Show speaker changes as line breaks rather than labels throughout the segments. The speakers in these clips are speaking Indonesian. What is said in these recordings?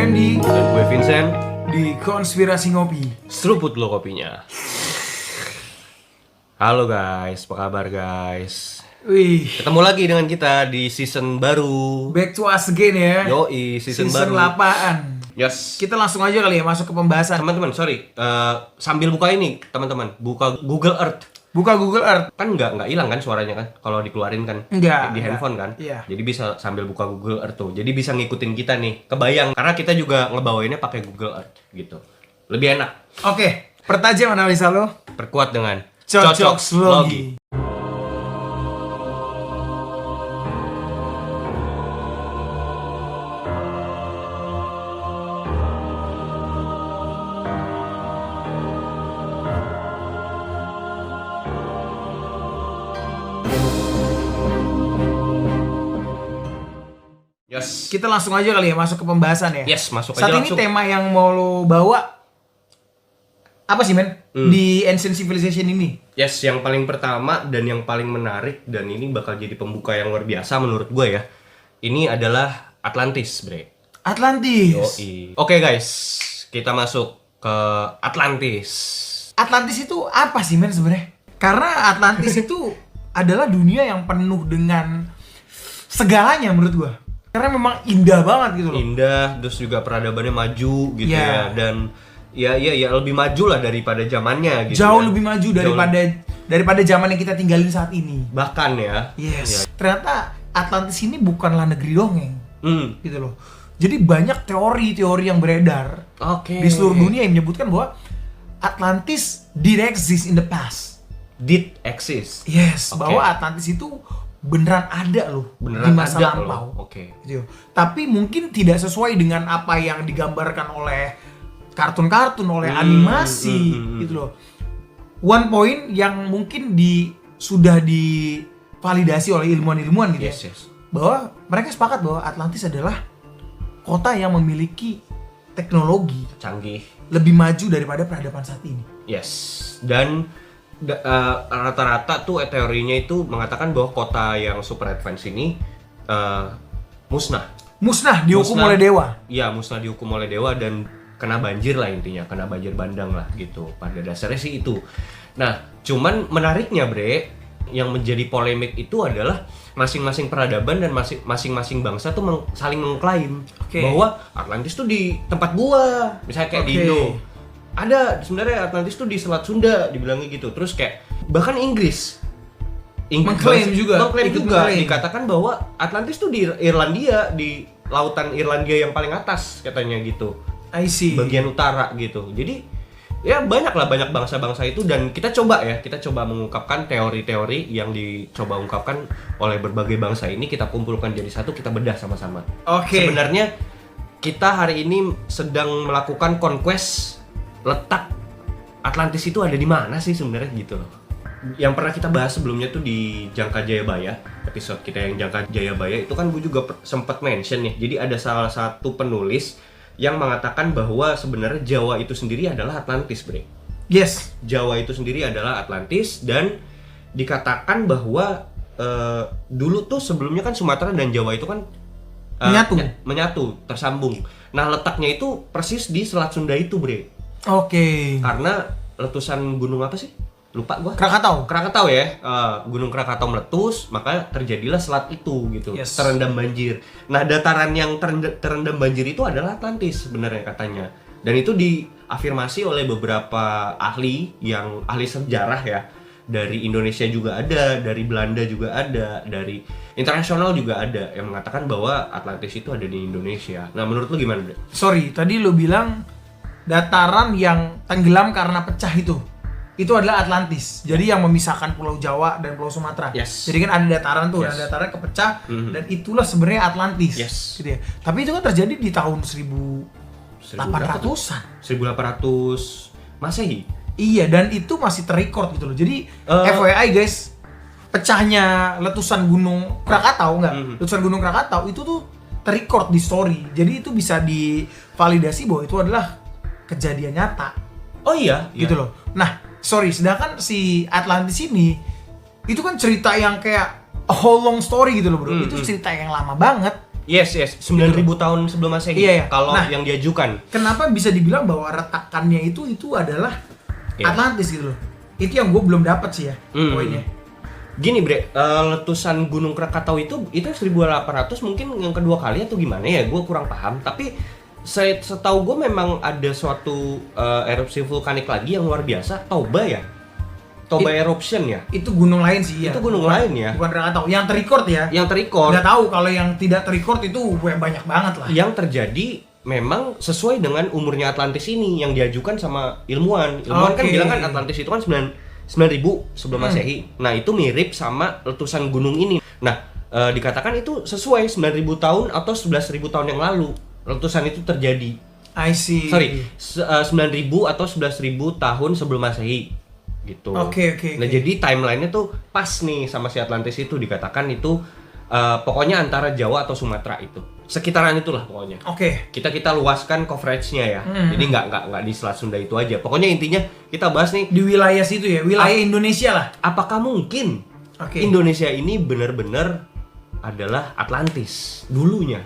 Randy
Dan gue Vincent.
di Konspirasi Ngopi.
Seruput lo kopinya. Halo guys, apa kabar guys?
Wih,
Ketemu lagi dengan kita di season baru.
back to us again ya.
Yoi, season baru.
8.
Yes.
Kita langsung aja kali ya masuk ke pembahasan.
Teman-teman, sorry. Sambil buka ini, teman-teman. Buka Google Earth.
Buka Google Earth.
Kan nggak hilang kan suaranya kan? Kalau dikeluarin kan?
Enggak,
Di
enggak.
handphone kan?
Iya.
Jadi bisa sambil buka Google Earth tuh. Jadi bisa ngikutin kita nih. Kebayang. Karena kita juga ngebawainnya pakai Google Earth gitu. Lebih enak.
Oke, pertajam analisa lo.
Perkuat dengan
Cocok Slogi.
Yes.
Kita langsung aja kali ya masuk ke pembahasan ya.
Yes, masuk aja
Saat ini
langsung.
tema yang mau lo bawa apa sih men? Di Ancient Civilization ini.
Yes, yang paling pertama dan yang paling menarik dan ini bakal jadi pembuka yang luar biasa menurut gue ya. Ini adalah Atlantis, bre.
Atlantis.
Yoi. Oke guys, kita masuk ke Atlantis.
Atlantis itu apa sih men sebenarnya? Karena Atlantis itu adalah dunia yang penuh dengan segalanya menurut gua. Karena memang indah banget gitu loh.
Indah, terus juga peradabannya maju gitu
Yeah.
ya. Dan ya lebih maju lah daripada zamannya gitu.
Jauh
ya.
lebih maju
Jauh
daripada zaman yang kita tinggalin saat ini.
bahkan ya.
Yes. Ternyata Atlantis ini bukanlah negeri dongeng
Hmm.
gitu loh. Jadi banyak teori-teori yang beredar
Oke.
di seluruh dunia yang menyebutkan bahwa Atlantis did exist in the past.
Did exist.
Yes,
Oke.
bahwa Atlantis itu beneran ada loh
Beneran
di masa
ada
lampau.
loh. Oke.
Gitu. Tapi mungkin tidak sesuai dengan apa yang digambarkan oleh kartun-kartun, oleh animasi gitu loh. One point yang mungkin sudah divalidasi oleh ilmuwan-ilmuwan gitu
Yes,
ya.
yes.
Bahwa mereka sepakat bahwa Atlantis adalah kota yang memiliki teknologi
Canggih.
lebih maju daripada peradaban saat ini.
Yes, dan rata-rata tuh teorinya itu mengatakan bahwa kota yang super advance ini musnah.
Musnah dihukum
Musnah.
oleh dewa.
Iya, musnah dihukum oleh dewa dan kena banjir lah intinya, kena banjir bandang lah gitu. Pada dasarnya sih itu. Nah, cuman menariknya bre, yang menjadi polemik itu adalah masing-masing peradaban dan masing-masing bangsa tuh saling mengklaim
Oke.
bahwa Atlantis tuh di tempat gua, misalnya kayak di
Oke.
Indo. Ada sebenarnya Atlantis tuh di Selat Sunda dibilangnya gitu. Terus kayak bahkan Inggris
Mengklaim juga,
mengklaim
ikut
juga,
mengklaim.
dikatakan bahwa Atlantis tuh di Irlandia, di lautan Irlandia yang paling atas katanya gitu,
I see.
bagian utara gitu. Jadi ya banyak bangsa-bangsa itu dan kita coba mengungkapkan teori-teori yang dicoba ungkapkan oleh berbagai bangsa ini, kita kumpulkan jadi satu, kita bedah sama-sama.
Oke.
Sebenarnya kita hari ini sedang melakukan conquest letak Atlantis itu ada di mana sih sebenarnya gitu loh. Yang pernah kita bahas sebelumnya tuh di Jangka Jayabaya, episode kita yang Jangka Jayabaya itu kan gue juga sempat mention nih. Jadi ada salah satu penulis yang mengatakan bahwa sebenarnya Jawa itu sendiri adalah Atlantis, bre.
Yes.
Jawa itu sendiri adalah Atlantis dan dikatakan bahwa dulu tuh sebelumnya kan Sumatera dan Jawa itu kan menyatu, tersambung. Nah, letaknya itu persis di Selat Sunda itu, bre.
Oke.
Karena letusan gunung apa sih? Lupa gua.
Krakatau
Ya. Gunung Krakatau meletus, maka terjadilah selat itu gitu.
Yes.
Terendam banjir. Nah, dataran yang terendam banjir itu adalah Atlantis sebenarnya katanya. Dan itu diafirmasi oleh beberapa ahli sejarah ya. Dari Indonesia juga ada, dari Belanda juga ada, dari internasional juga ada yang mengatakan bahwa Atlantis itu ada di Indonesia. Nah, menurut lu gimana, Bre?
Sorry, tadi lo bilang dataran yang tenggelam karena pecah itu adalah Atlantis. Jadi yang memisahkan Pulau Jawa dan Pulau Sumatera.
Yes.
Jadi kan ada dataran tuh,
Yes.
dan dataran kepecah dan itulah sebenarnya Atlantis.
Yes.
Gitu ya. Tapi itu kan terjadi di tahun 1800-an.
1800 Masehi.
Iya, dan itu masih terrecord gitu loh. Jadi FYI guys, pecahnya letusan Gunung Krakatau letusan Gunung Krakatau itu tuh terrecord di story. Jadi itu bisa divalidasi bahwa itu adalah kejadian nyata.
Oh iya,
Gitu loh. Nah, sorry, sedangkan si Atlantis ini itu kan cerita yang kayak a whole long story gitu loh bro. Itu cerita yang lama banget.
Yes, 9.000 tahun sebelum Masehi.
Iya.
Kalau
Nah,
yang diajukan.
Kenapa bisa dibilang bahwa retakannya itu adalah
Iya.
Atlantis gitu loh. Itu yang gue belum dapat sih ya poinnya.
Gini bre, letusan Gunung Krakatau itu 1800 mungkin yang kedua kali atau gimana ya, gue kurang paham. Tapi setahu gue memang ada suatu erupsi vulkanik lagi yang luar biasa, Toba ya, Toba eruption ya.
Itu gunung lain sih ya.
Itu gunung lain ya.
Bukan Krakatau. Yang terrecord ya.
Yang terrecord.
Nggak tahu kalau yang tidak terrecord itu banyak banget lah.
Yang terjadi memang sesuai dengan umurnya Atlantis ini yang diajukan sama ilmuwan. Ilmuwan kan bilang kan Atlantis itu kan 9.000 sebelum Masehi. Nah, itu mirip sama letusan gunung ini. Nah, dikatakan itu sesuai 9.000 tahun atau 11.000 tahun yang lalu letusan itu terjadi.
I see.
Sorry, 9.000 atau 11.000 tahun sebelum Masehi gitu.
Oke.
Nah, jadi timelinenya tuh pas nih sama si Atlantis itu, dikatakan itu pokoknya antara Jawa atau Sumatera itu. Sekitaran itulah pokoknya.
Oke.
Kita luaskan coveragenya ya. Jadi nggak di Selat Sunda itu aja. Pokoknya intinya kita bahas nih
Di wilayah situ ya, wilayah Indonesia lah.
apakah mungkin Indonesia ini benar-benar adalah Atlantis dulunya?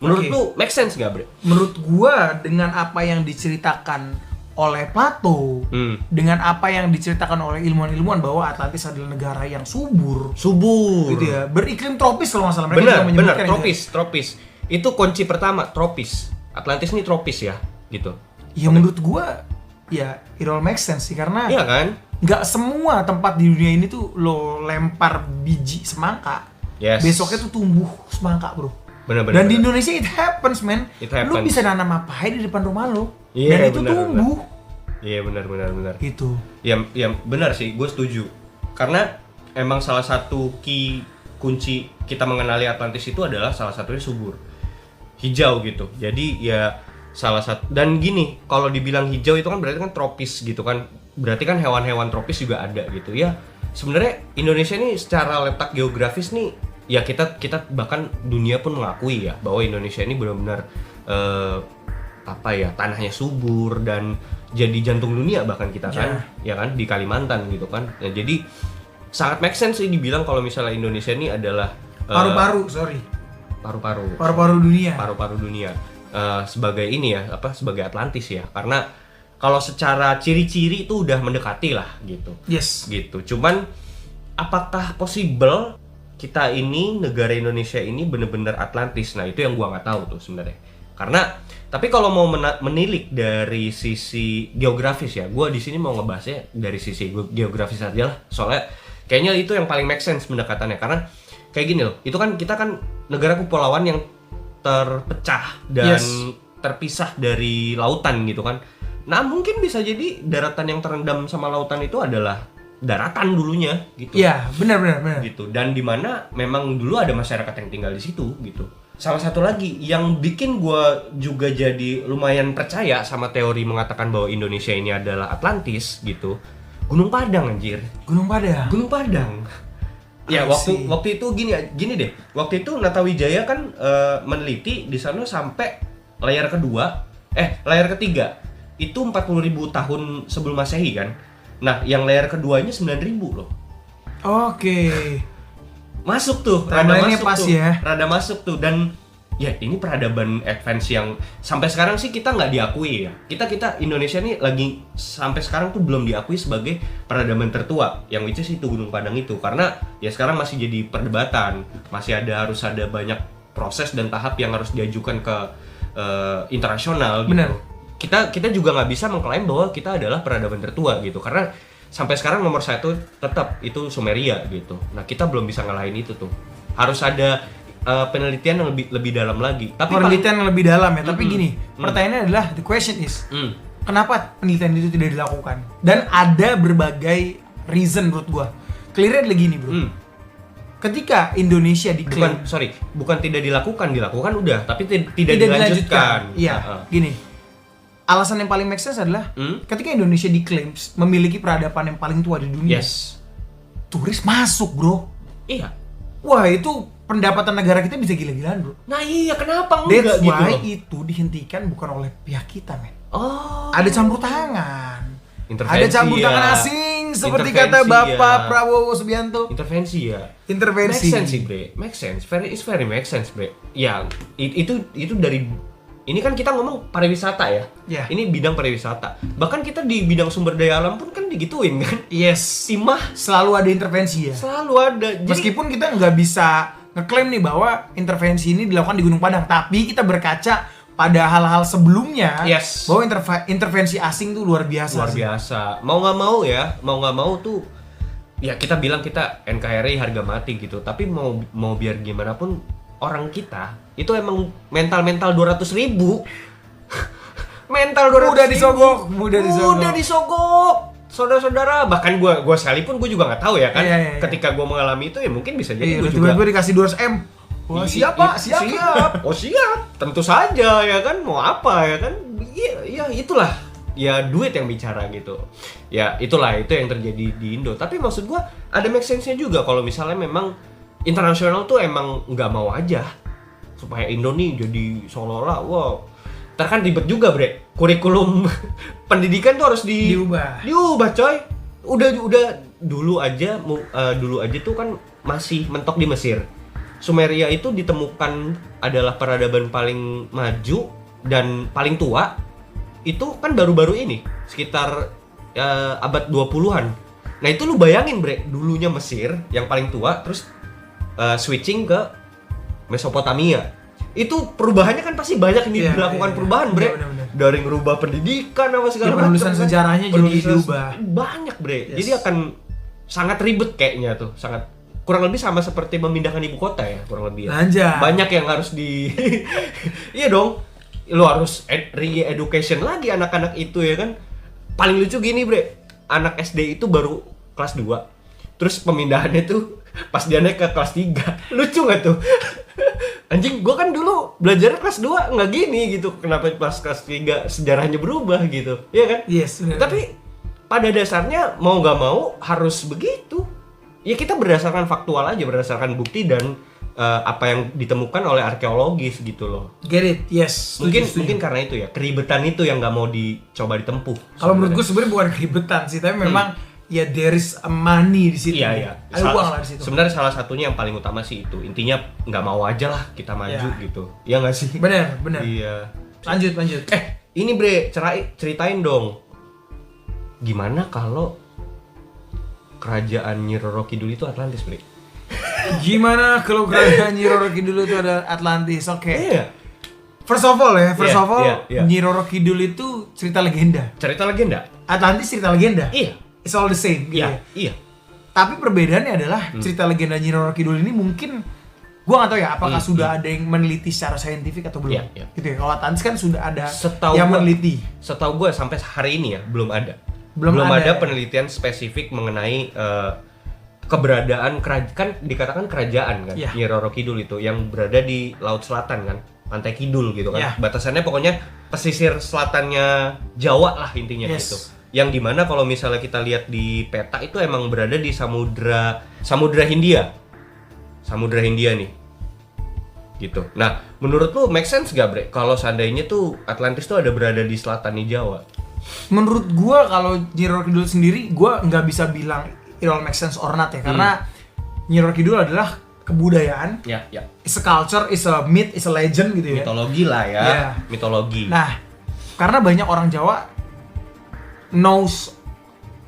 Menurut lu make sense nggak, Bre?
Menurut gua dengan apa yang diceritakan oleh Plato, dengan apa yang diceritakan oleh ilmuwan-ilmuwan bahwa Atlantis adalah negara yang subur gitu ya, beriklim tropis kalau nggak salah mereka juga
Bener,
menyebutkan
tropis. Itu kunci pertama, tropis. Atlantis ini tropis ya, gitu.
Ya menurut gua ya it all makes sense sih, karena
Iya kan?
nggak semua tempat di dunia ini tuh lo lempar biji semangka,
Yes.
besoknya tuh tumbuh semangka, bro.
Bener.
Dan di Indonesia it happens, man.
It
Lu
happens.
bisa nanam apa aja di depan rumah lo,
Iya,
dan itu
bener.
tumbuh.
Iya benar.
Gitu.
Ya benar sih, gue setuju. Karena emang salah satu kunci kita mengenali Atlantis itu adalah salah satunya subur, hijau gitu. Jadi ya salah satu, dan gini, kalau dibilang hijau itu kan berarti kan tropis gitu kan. Berarti kan hewan-hewan tropis juga ada gitu ya. Sebenarnya Indonesia ini secara letak geografis nih, ya kita bahkan dunia pun mengakui ya bahwa Indonesia ini benar-benar tanahnya subur dan jadi jantung dunia bahkan kita kan, ya kan, di Kalimantan gitu kan. Nah, jadi sangat make sense sih dibilang kalau misalnya Indonesia ini adalah
Paru-paru
dunia sebagai ini ya, sebagai Atlantis ya, karena kalau secara ciri-ciri itu udah mendekati lah gitu.
Yes.
Gitu. Cuman apakah possible kita ini, negara Indonesia ini benar-benar Atlantis? Nah, itu yang gua nggak tahu tuh sebenarnya. Karena tapi kalau mau menilik dari sisi geografis ya, gua di sini mau ngebahasnya dari sisi geografis aja lah. Soalnya kayaknya itu yang paling make sense pendekatannya, karena kayak gini loh. Itu kan kita kan negara kepulauan yang terpecah dan terpisah dari lautan gitu kan. Nah, mungkin bisa jadi daratan yang terendam sama lautan itu adalah daratan dulunya gitu.
Iya, benar.
Gitu. Dan di mana memang dulu ada masyarakat yang tinggal di situ gitu. Salah satu lagi yang bikin gue juga jadi lumayan percaya sama teori mengatakan bahwa Indonesia ini adalah Atlantis gitu, Gunung Padang anjir.
Gunung Padang.
Ya waktu itu gini deh. Waktu itu Natawijaya kan meneliti di sana sampai layar ketiga itu 40.000 tahun sebelum Masehi kan. Nah, yang layar keduanya 9.000 loh.
Oke.
Masuk tuh, rada masuk tuh, dan ya ini peradaban advance yang sampai sekarang sih kita nggak diakui ya. Kita Indonesia nih lagi sampai sekarang tuh belum diakui sebagai peradaban tertua, yang which is itu Gunung Padang itu, karena ya sekarang masih jadi perdebatan, harus ada banyak proses dan tahap yang harus diajukan ke internasional gitu.
Bener.
Kita juga nggak bisa mengklaim bahwa kita adalah peradaban tertua gitu, karena sampai sekarang nomor 1 tetap itu Sumeria gitu. Nah, kita belum bisa ngalahin itu tuh. Harus ada penelitian yang lebih dalam lagi. Tapi
penelitian yang lebih dalam ya. Tapi gini, pertanyaannya adalah the question is, kenapa penelitian itu tidak dilakukan? Dan ada berbagai reason menurut gua. Clear-nya adalah gini, bro. Ketika Indonesia diklaim,
bukan tidak dilakukan udah, tapi tidak dilanjutkan.
Iya, gini. Alasan yang paling make sense adalah ketika Indonesia diklaim memiliki peradaban yang paling tua di dunia.
Yes.
Turis masuk, bro.
Iya.
Wah, itu pendapatan negara kita bisa gila-gilaan, bro.
Nah, iya, kenapa enggak
That's
gitu
why
loh?
itu dihentikan bukan oleh pihak kita, men.
Oh.
Ada campur tangan.
Intervensi
Ada campur
ya.
tangan asing seperti kata Bapak Prabowo Subianto.
Intervensi ya.
Intervensi.
Make sense sih, bre. Make sense. It's very make sense, bre. Ya, itu dari ini kan kita ngomong pariwisata ya.
Yeah.
Ini bidang pariwisata. Bahkan kita di bidang sumber daya alam pun kan digituin kan.
Yes.
Timah
Selalu ada intervensi ya.
selalu ada. Jadi,
Meskipun kita nggak bisa ngeklaim nih bahwa intervensi ini dilakukan di Gunung Padang, tapi kita berkaca pada hal-hal sebelumnya
Yes.
bahwa intervensi asing tuh luar biasa.
luar biasa. Mau nggak mau tuh ya kita bilang kita NKRI harga mati gitu. Tapi mau biar gimana pun orang kita itu emang mental 200.000. Mental 200.000. Udah disogok. Saudara-saudara, bahkan gue sekalipun gue juga nggak tahu ya kan.
Iya.
Ketika gue mengalami itu ya mungkin bisa jadi gue
tiba-tiba
juga
dikasih 200M. Wah, siap.
Oh siap, tentu saja ya kan, mau apa ya kan, ya itulah, ya duit yang bicara gitu. Ya itulah, itu yang terjadi di Indo. Tapi maksud gua ada make sense-nya juga kalau misalnya memang internasional tuh emang nggak mau aja supaya Indo nih jadi seolah-olah, wow, ntar kan ribet juga bre, kurikulum pendidikan tuh harus diubah coy. Udah dulu aja tuh kan masih mentok di Mesir. Sumeria itu ditemukan adalah peradaban paling maju dan paling tua. Itu kan baru-baru ini, sekitar abad 20-an. Nah itu lu bayangin bre, dulunya Mesir yang paling tua, terus switching ke Mesopotamia. Itu perubahannya kan pasti banyak nih dilakukan perubahan bre.
Bener.
Dari ngerubah pendidikan apa segala macam.
Penulisan sejarahnya jadi diubah.
Banyak bre,
Yes.
jadi akan sangat ribet kayaknya tuh, sangat kurang lebih sama seperti memindahkan ibu kota ya, kurang lebih ya.
Anjay.
Banyak yang harus di iya dong, lo harus re-education lagi anak-anak itu ya kan. Paling lucu gini bre, anak SD itu baru kelas 2, terus pemindahannya tuh pas dia naik ke kelas 3. Lucu gak tuh? Anjing, gua kan dulu belajarnya kelas 2 nggak gini gitu, kenapa pas kelas 3 sejarahnya berubah gitu, iya kan?
Yes. Bener.
Tapi pada dasarnya mau nggak mau harus begitu. Ya kita berdasarkan faktual aja, berdasarkan bukti dan apa yang ditemukan oleh arkeologis gitu loh.
Get it, yes.
Mungkin karena itu ya, keribetan itu yang nggak mau dicoba ditempuh.
Kalau menurut gue sebenarnya bukan keribetan sih, tapi memang ya there is a money di situ.
Iya.
Ada uang lah di situ.
Sebenarnya salah satunya yang paling utama sih itu. Intinya nggak mau aja lah kita maju gitu. Ya nggak sih?
Bener.
Iya.
Lanjut.
Ini bre, ceritain dong. Gimana kalau kerajaan Nyi Roro Kidul itu Atlantis, bre?
Gimana kalau kerajaan Nyi Roro Kidul itu ada Atlantis? Oke.
Iya.
First of all,
Iya.
Nyi Roro Kidul itu cerita legenda.
Cerita legenda?
Atlantis cerita legenda.
Iya.
It's all the same gitu ya.
Iya.
Tapi perbedaannya adalah cerita legenda Nyi Roro Kidul ini mungkin gua nggak tahu ya apakah sudah ada yang meneliti secara saintifik atau belum.
Iya.
Gitu ya. Kalau Atlantis kan sudah ada
Setahu
yang
gua-
meneliti.
Setahu gue sampai hari ini ya belum ada.
Belum
ada
ada.
penelitian spesifik mengenai keberadaan kan dikatakan kerajaan kan,
Iya.
Nyi Roro Kidul itu yang berada di Laut Selatan kan, Pantai Kidul gitu kan.
Iya.
Batasannya pokoknya pesisir selatannya Jawa lah intinya
Yes.
gitu. Yang dimana kalau misalnya kita lihat di peta itu emang berada di Samudra Hindia. Samudra Hindia nih. Gitu. Nah, menurut lu make sense gak, bre? Kalau seandainya tuh Atlantis tuh ada berada di selatan di Jawa.
Menurut gua kalau Nyi Roro Kidul sendiri gua nggak bisa bilang it all makes sense or not ya, karena Nyi Roro Kidul adalah kebudayaan.
Ya.
It's a culture, it's a myth, it's a legend gitu ya.
Mitologi lah ya.
Iya.
Mitologi.
Nah, karena banyak orang Jawa knows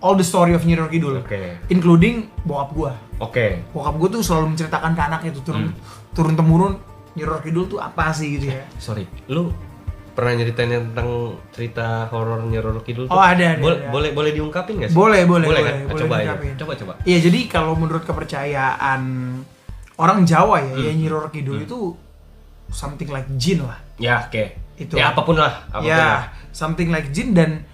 all the story of Nyi Roro Kidul,
Oke.
including bokap gua.
Oke.
Bokap gua tuh selalu menceritakan ke anaknya tuh turun temurun Nyi Roro Kidul tuh apa sih gitu ya.
Sorry, lu pernah nyeritain tentang cerita horor Nyi Roro Kidul tuh?
Oh, ada.
Boleh diungkapin nggak sih?
Boleh
kan?
boleh
Coba aja.
diungkapin.
Coba.
Iya, jadi kalau menurut kepercayaan orang Jawa ya Nyi Roro Kidul itu something like jin lah.
Ya, oke.
Itu.
Ya apapun lah.
Ya, something like jin. Dan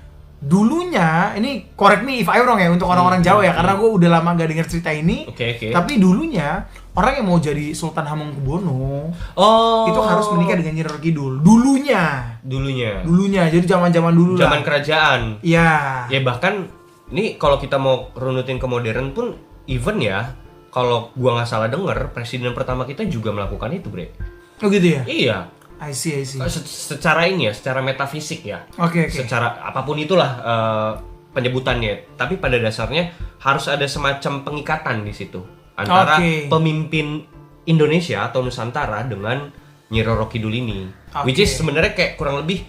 dulunya, ini correct me if I wrong ya untuk orang-orang Jawa ya, karena gue udah lama gak denger cerita ini.
Oke.
Tapi dulunya orang yang mau jadi Sultan Hamengkubuwono
Oh.
itu harus menikah dengan Nyi Roro Kidul. Dulunya. Jadi zaman-zaman dulu lah.
Zaman kerajaan.
Iya.
Ya bahkan ini kalau kita mau runutin ke modern pun even ya, kalau gua nggak salah denger presiden pertama kita juga melakukan itu, bre.
Oh gitu ya?
Iya.
I see.
Secara ini ya, secara metafisik ya.
Oke.
Secara apapun itulah penyebutannya, tapi pada dasarnya harus ada semacam pengikatan di situ antara pemimpin Indonesia atau Nusantara dengan Nyi Roro Kidul ini, which is sebenarnya kayak kurang lebih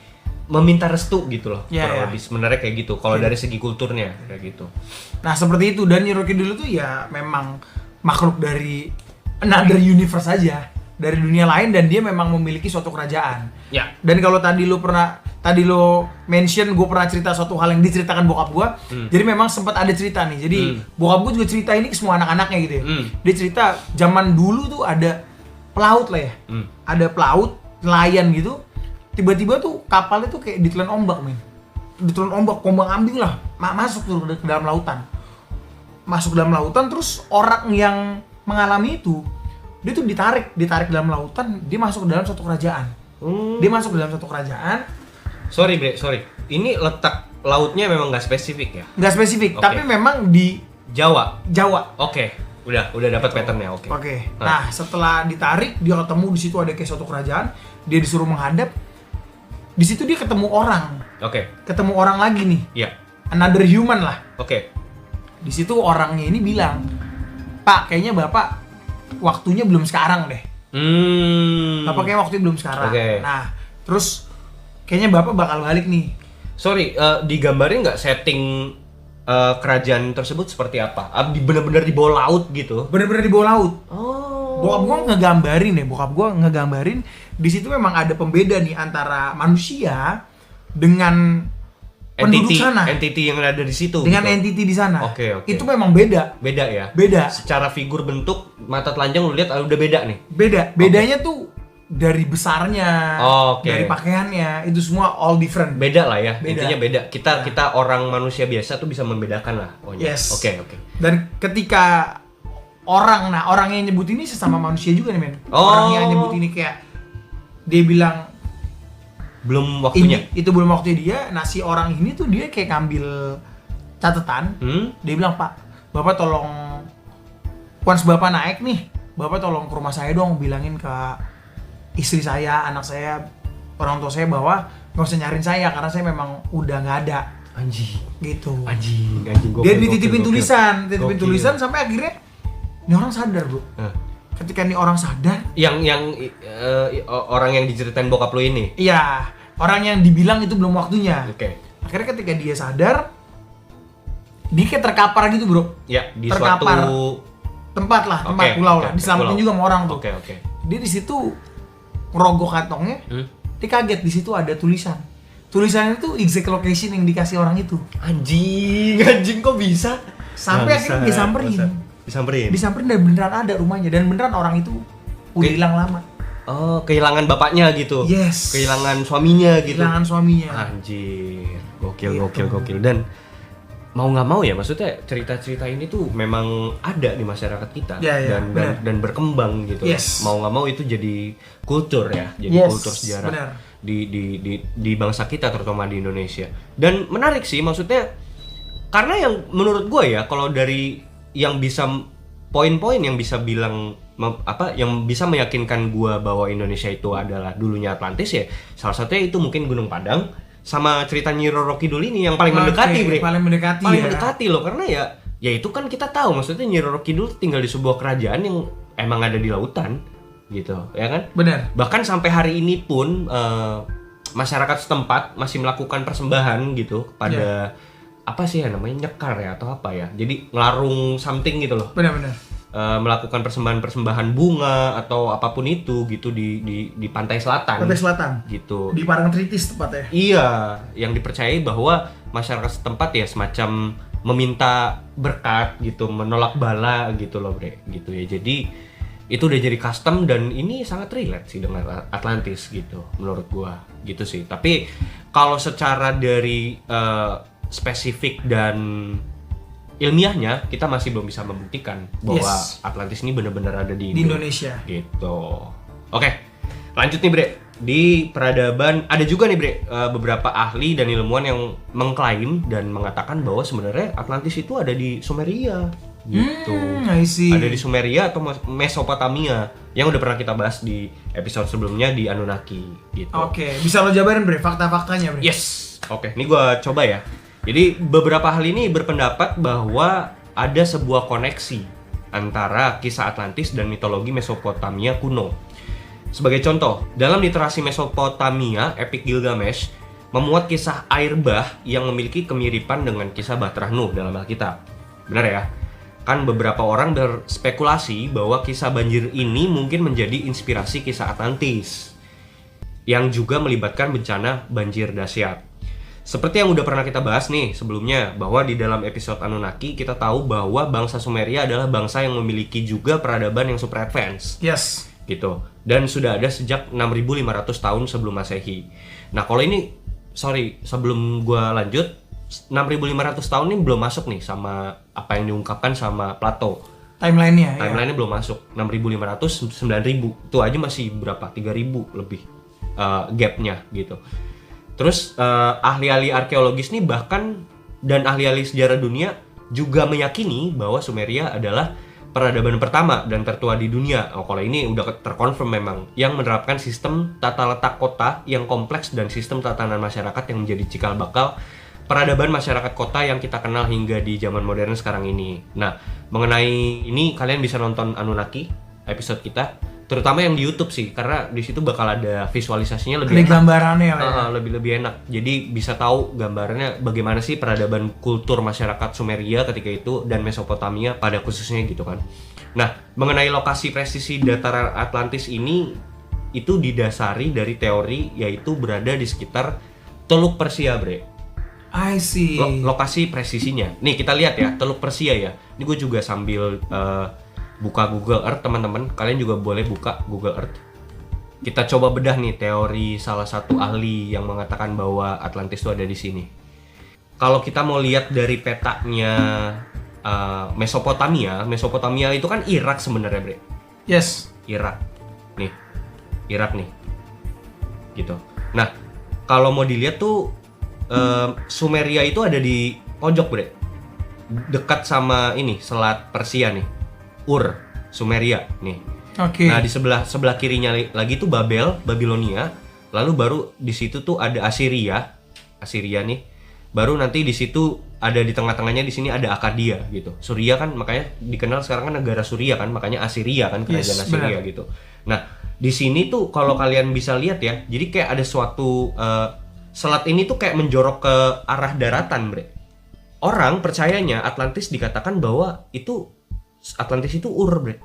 meminta restu gitu loh, kurang lebih sebenarnya kayak gitu. Kalau dari segi kulturnya kayak gitu.
Nah seperti itu, dan Nyi Roro Kidul itu ya memang makhluk dari another universe aja, dari dunia lain, dan dia memang memiliki suatu kerajaan. Ya. Dan kalau tadi lo mention gue pernah cerita suatu hal yang diceritakan bokap gue. Jadi memang sempat ada cerita nih. Jadi bokap gue juga cerita ini ke semua anak-anaknya gitu ya. Dia cerita zaman dulu tuh ada pelaut lah ya. Ada pelaut, nelayan gitu. Tiba-tiba tuh kapalnya tuh kayak ditelan ombak, men. Ditelan ombak, ombang-ambing lah. Masuk tuh ke dalam lautan. Masuk ke dalam lautan, terus orang yang mengalami itu, dia tuh ditarik dalam lautan, dia masuk ke dalam suatu kerajaan. Dia masuk ke dalam suatu kerajaan.
Sorry. Ini letak lautnya memang nggak spesifik ya?
Nggak spesifik, tapi memang di
Jawa.
Oke.
Udah dapat patternnya.
Oke. Nah, setelah ditarik, dia ketemu di situ ada kayak suatu kerajaan, dia disuruh menghadap. Di situ dia ketemu orang. Ketemu orang lagi nih.
Iya.
Another human lah.
Di
situ orangnya ini bilang, "Pak, kayaknya Bapak waktunya belum sekarang deh." Bapak kayaknya waktunya belum sekarang. Nah, terus kayaknya Bapak bakal balik nih.
Sorry, digambarin nggak setting kerajaan tersebut seperti apa? Bener-bener di bawah laut gitu?
Bener-bener di bawah laut. Bokap gua ngegambarin di situ memang ada pembeda nih antara manusia dengan penduduk sana.
Entity yang ada di situ.
Dengan
gitu.
entity di sana.
Oke.
Itu memang beda.
Beda ya?
Beda.
Secara figur bentuk, mata telanjang lu lihat udah beda nih?
Bedanya tuh dari besarnya, dari pakaiannya, itu semua all different.
Beda lah ya, intinya beda. Kita orang manusia biasa tuh bisa membedakan lah.
Yes.
Oke.
Dan ketika orang yang nyebut ini sesama manusia juga nih, men. Orang yang nyebut ini kayak dia bilang
belum waktunya.
Itu belum waktunya dia. Nah, si orang ini tuh dia kayak ngambil catatan. Dia bilang, "Pak, Bapak tolong once Bapak naik nih, Bapak tolong ke rumah saya dong, bilangin ke istri saya, anak saya, orang tua saya bahwa nggak usah nyariin saya karena saya memang udah nggak ada."
Anjing.
Gitu.
Anjing.
Dia dititipin tulisan sampai akhirnya ini orang sadar, bro. Ketika nih orang sadar,
yang orang yang diceritain bokap lu ini.
Iya, orang yang dibilang itu belum waktunya.
Akhirnya
ketika dia sadar, dia kayak terkapar gitu, bro.
Ya, di
terkapar.
Suatu
tempat pulau lah. Diselamatin juga sama orang tuh. Dia di situ ngerogoh kantongnya. Dia kaget, di situ ada tulisan. Tulisannya itu exact location yang dikasih orang itu.
Anjing kok bisa?
Sampai akhirnya disamperin dan beneran ada rumahnya, dan beneran orang itu udah hilang lama.
Kehilangan bapaknya gitu.
Yes.
Kehilangan suaminya gitu. Anjir. Gokil. Dan mau nggak mau ya, maksudnya cerita-cerita ini tuh memang ada di masyarakat kita. Dan berkembang gitu. Mau nggak mau itu jadi kultur ya, jadi kultur sejarah di bangsa kita, terutama di Indonesia. Dan menarik sih, maksudnya karena yang menurut gue ya, kalau dari yang bisa poin-poin yang bisa bilang yang bisa meyakinkan gua bahwa Indonesia itu adalah dulunya Atlantis ya, salah satunya itu mungkin Gunung Padang sama cerita Nyi Roro Kidul ini yang paling mendekati, Bre.
Paling mendekati
loh, karena ya itu kan kita tahu, maksudnya Nyi Roro Kidul tinggal di sebuah kerajaan yang emang ada di lautan gitu, ya kan?
Benar.
Bahkan sampai hari ini pun masyarakat setempat masih melakukan persembahan gitu kepada apa sih ya namanya, nyekar ya atau apa ya, jadi ngelarung something gitu loh.
Benar.
Melakukan persembahan bunga atau apapun itu gitu di pantai selatan gitu,
di Parangtritis tepatnya.
Iya, yang dipercayai bahwa masyarakat setempat ya semacam meminta berkat gitu, menolak bala gitu loh, Bre, gitu ya. Jadi itu udah jadi custom dan ini sangat relate sih dengan Atlantis gitu menurut gua gitu sih. Tapi kalau secara dari spesifik dan ilmiahnya kita masih belum bisa membuktikan bahwa Atlantis ini benar-benar ada di
Indonesia
gitu. Oke, lanjut nih, Bre. Di peradaban ada juga nih, Bre, beberapa ahli dan ilmuwan yang mengklaim dan mengatakan bahwa sebenarnya Atlantis itu ada di Sumeria gitu. Ada di Sumeria atau Mesopotamia yang udah pernah kita bahas di episode sebelumnya di Anunnaki gitu.
Oke, bisa lo jabarin, Bre, fakta-faktanya, Bre?
Yes. Oke, ini gua coba ya. Jadi beberapa hal ini berpendapat bahwa ada sebuah koneksi antara kisah Atlantis dan mitologi Mesopotamia kuno. Sebagai contoh, dalam literasi Mesopotamia, epik Gilgamesh memuat kisah air bah yang memiliki kemiripan dengan kisah Bahtera Nuh dalam Alkitab. Benar ya? Kan beberapa orang berspekulasi bahwa kisah banjir ini mungkin menjadi inspirasi kisah Atlantis yang juga melibatkan bencana banjir dahsyat. Seperti yang udah pernah kita bahas nih sebelumnya, bahwa di dalam episode Anunnaki kita tahu bahwa bangsa Sumeria adalah bangsa yang memiliki juga peradaban yang super advance.
Yes.
Gitu. Dan sudah ada sejak 6.500 tahun sebelum Masehi. Nah, kalau ini sebelum gua lanjut, 6.500 tahun ini belum masuk nih sama apa yang diungkapkan sama Plato.
Timeline-nya
Timeline-nya belum masuk. 6.500, 9.000. Itu aja masih berapa? 3.000 lebih gapnya gitu. Terus ahli-ahli arkeologis nih bahkan dan ahli-ahli sejarah dunia juga meyakini bahwa Sumeria adalah peradaban pertama dan tertua di dunia. Kalau ini udah terkonfirm memang, yang menerapkan sistem tata letak kota yang kompleks dan sistem tatanan masyarakat yang menjadi cikal bakal peradaban masyarakat kota yang kita kenal hingga di zaman modern sekarang ini. Nah, mengenai ini kalian bisa nonton Anunnaki episode kita, terutama yang di YouTube sih, karena di situ bakal ada visualisasinya lebih
enak. Gambarannya
lebih enak. Jadi bisa tahu gambarnya bagaimana sih peradaban kultur masyarakat Sumeria ketika itu dan Mesopotamia pada khususnya gitu kan. Nah, mengenai lokasi presisi dataran Atlantis ini itu didasari dari teori yaitu berada di sekitar Teluk Persia, bre.
I see.
Lokasi presisinya. Nih kita lihat ya, Teluk Persia ya. Ini gue juga sambil buka Google Earth, teman-teman. Kalian juga boleh buka Google Earth. Kita coba bedah nih teori salah satu ahli yang mengatakan bahwa Atlantis itu ada di sini. Kalau kita mau lihat dari petanya Mesopotamia itu kan Irak sebenarnya, bre.
Yes.
Irak nih, gitu. Nah, kalau mau dilihat tuh Sumeria itu ada di pojok, bre. Dekat sama ini Selat Persia nih. Sumeria nih.
Oke.
Nah, di sebelah kirinya lagi tuh Babilonia, lalu baru di situ tuh ada Assyria nih. Baru nanti di situ ada di tengah-tengahnya di sini ada Akkadia gitu. Suria kan makanya dikenal sekarang kan negara Suria kan, makanya Assyria kan, kerajaan Assyria gitu. Nah, di sini tuh kalau kalian bisa lihat ya, jadi kayak ada suatu selat ini tuh kayak menjorok ke arah daratan, bre. Orang percayanya Atlantis dikatakan bahwa Atlantis itu Uruk.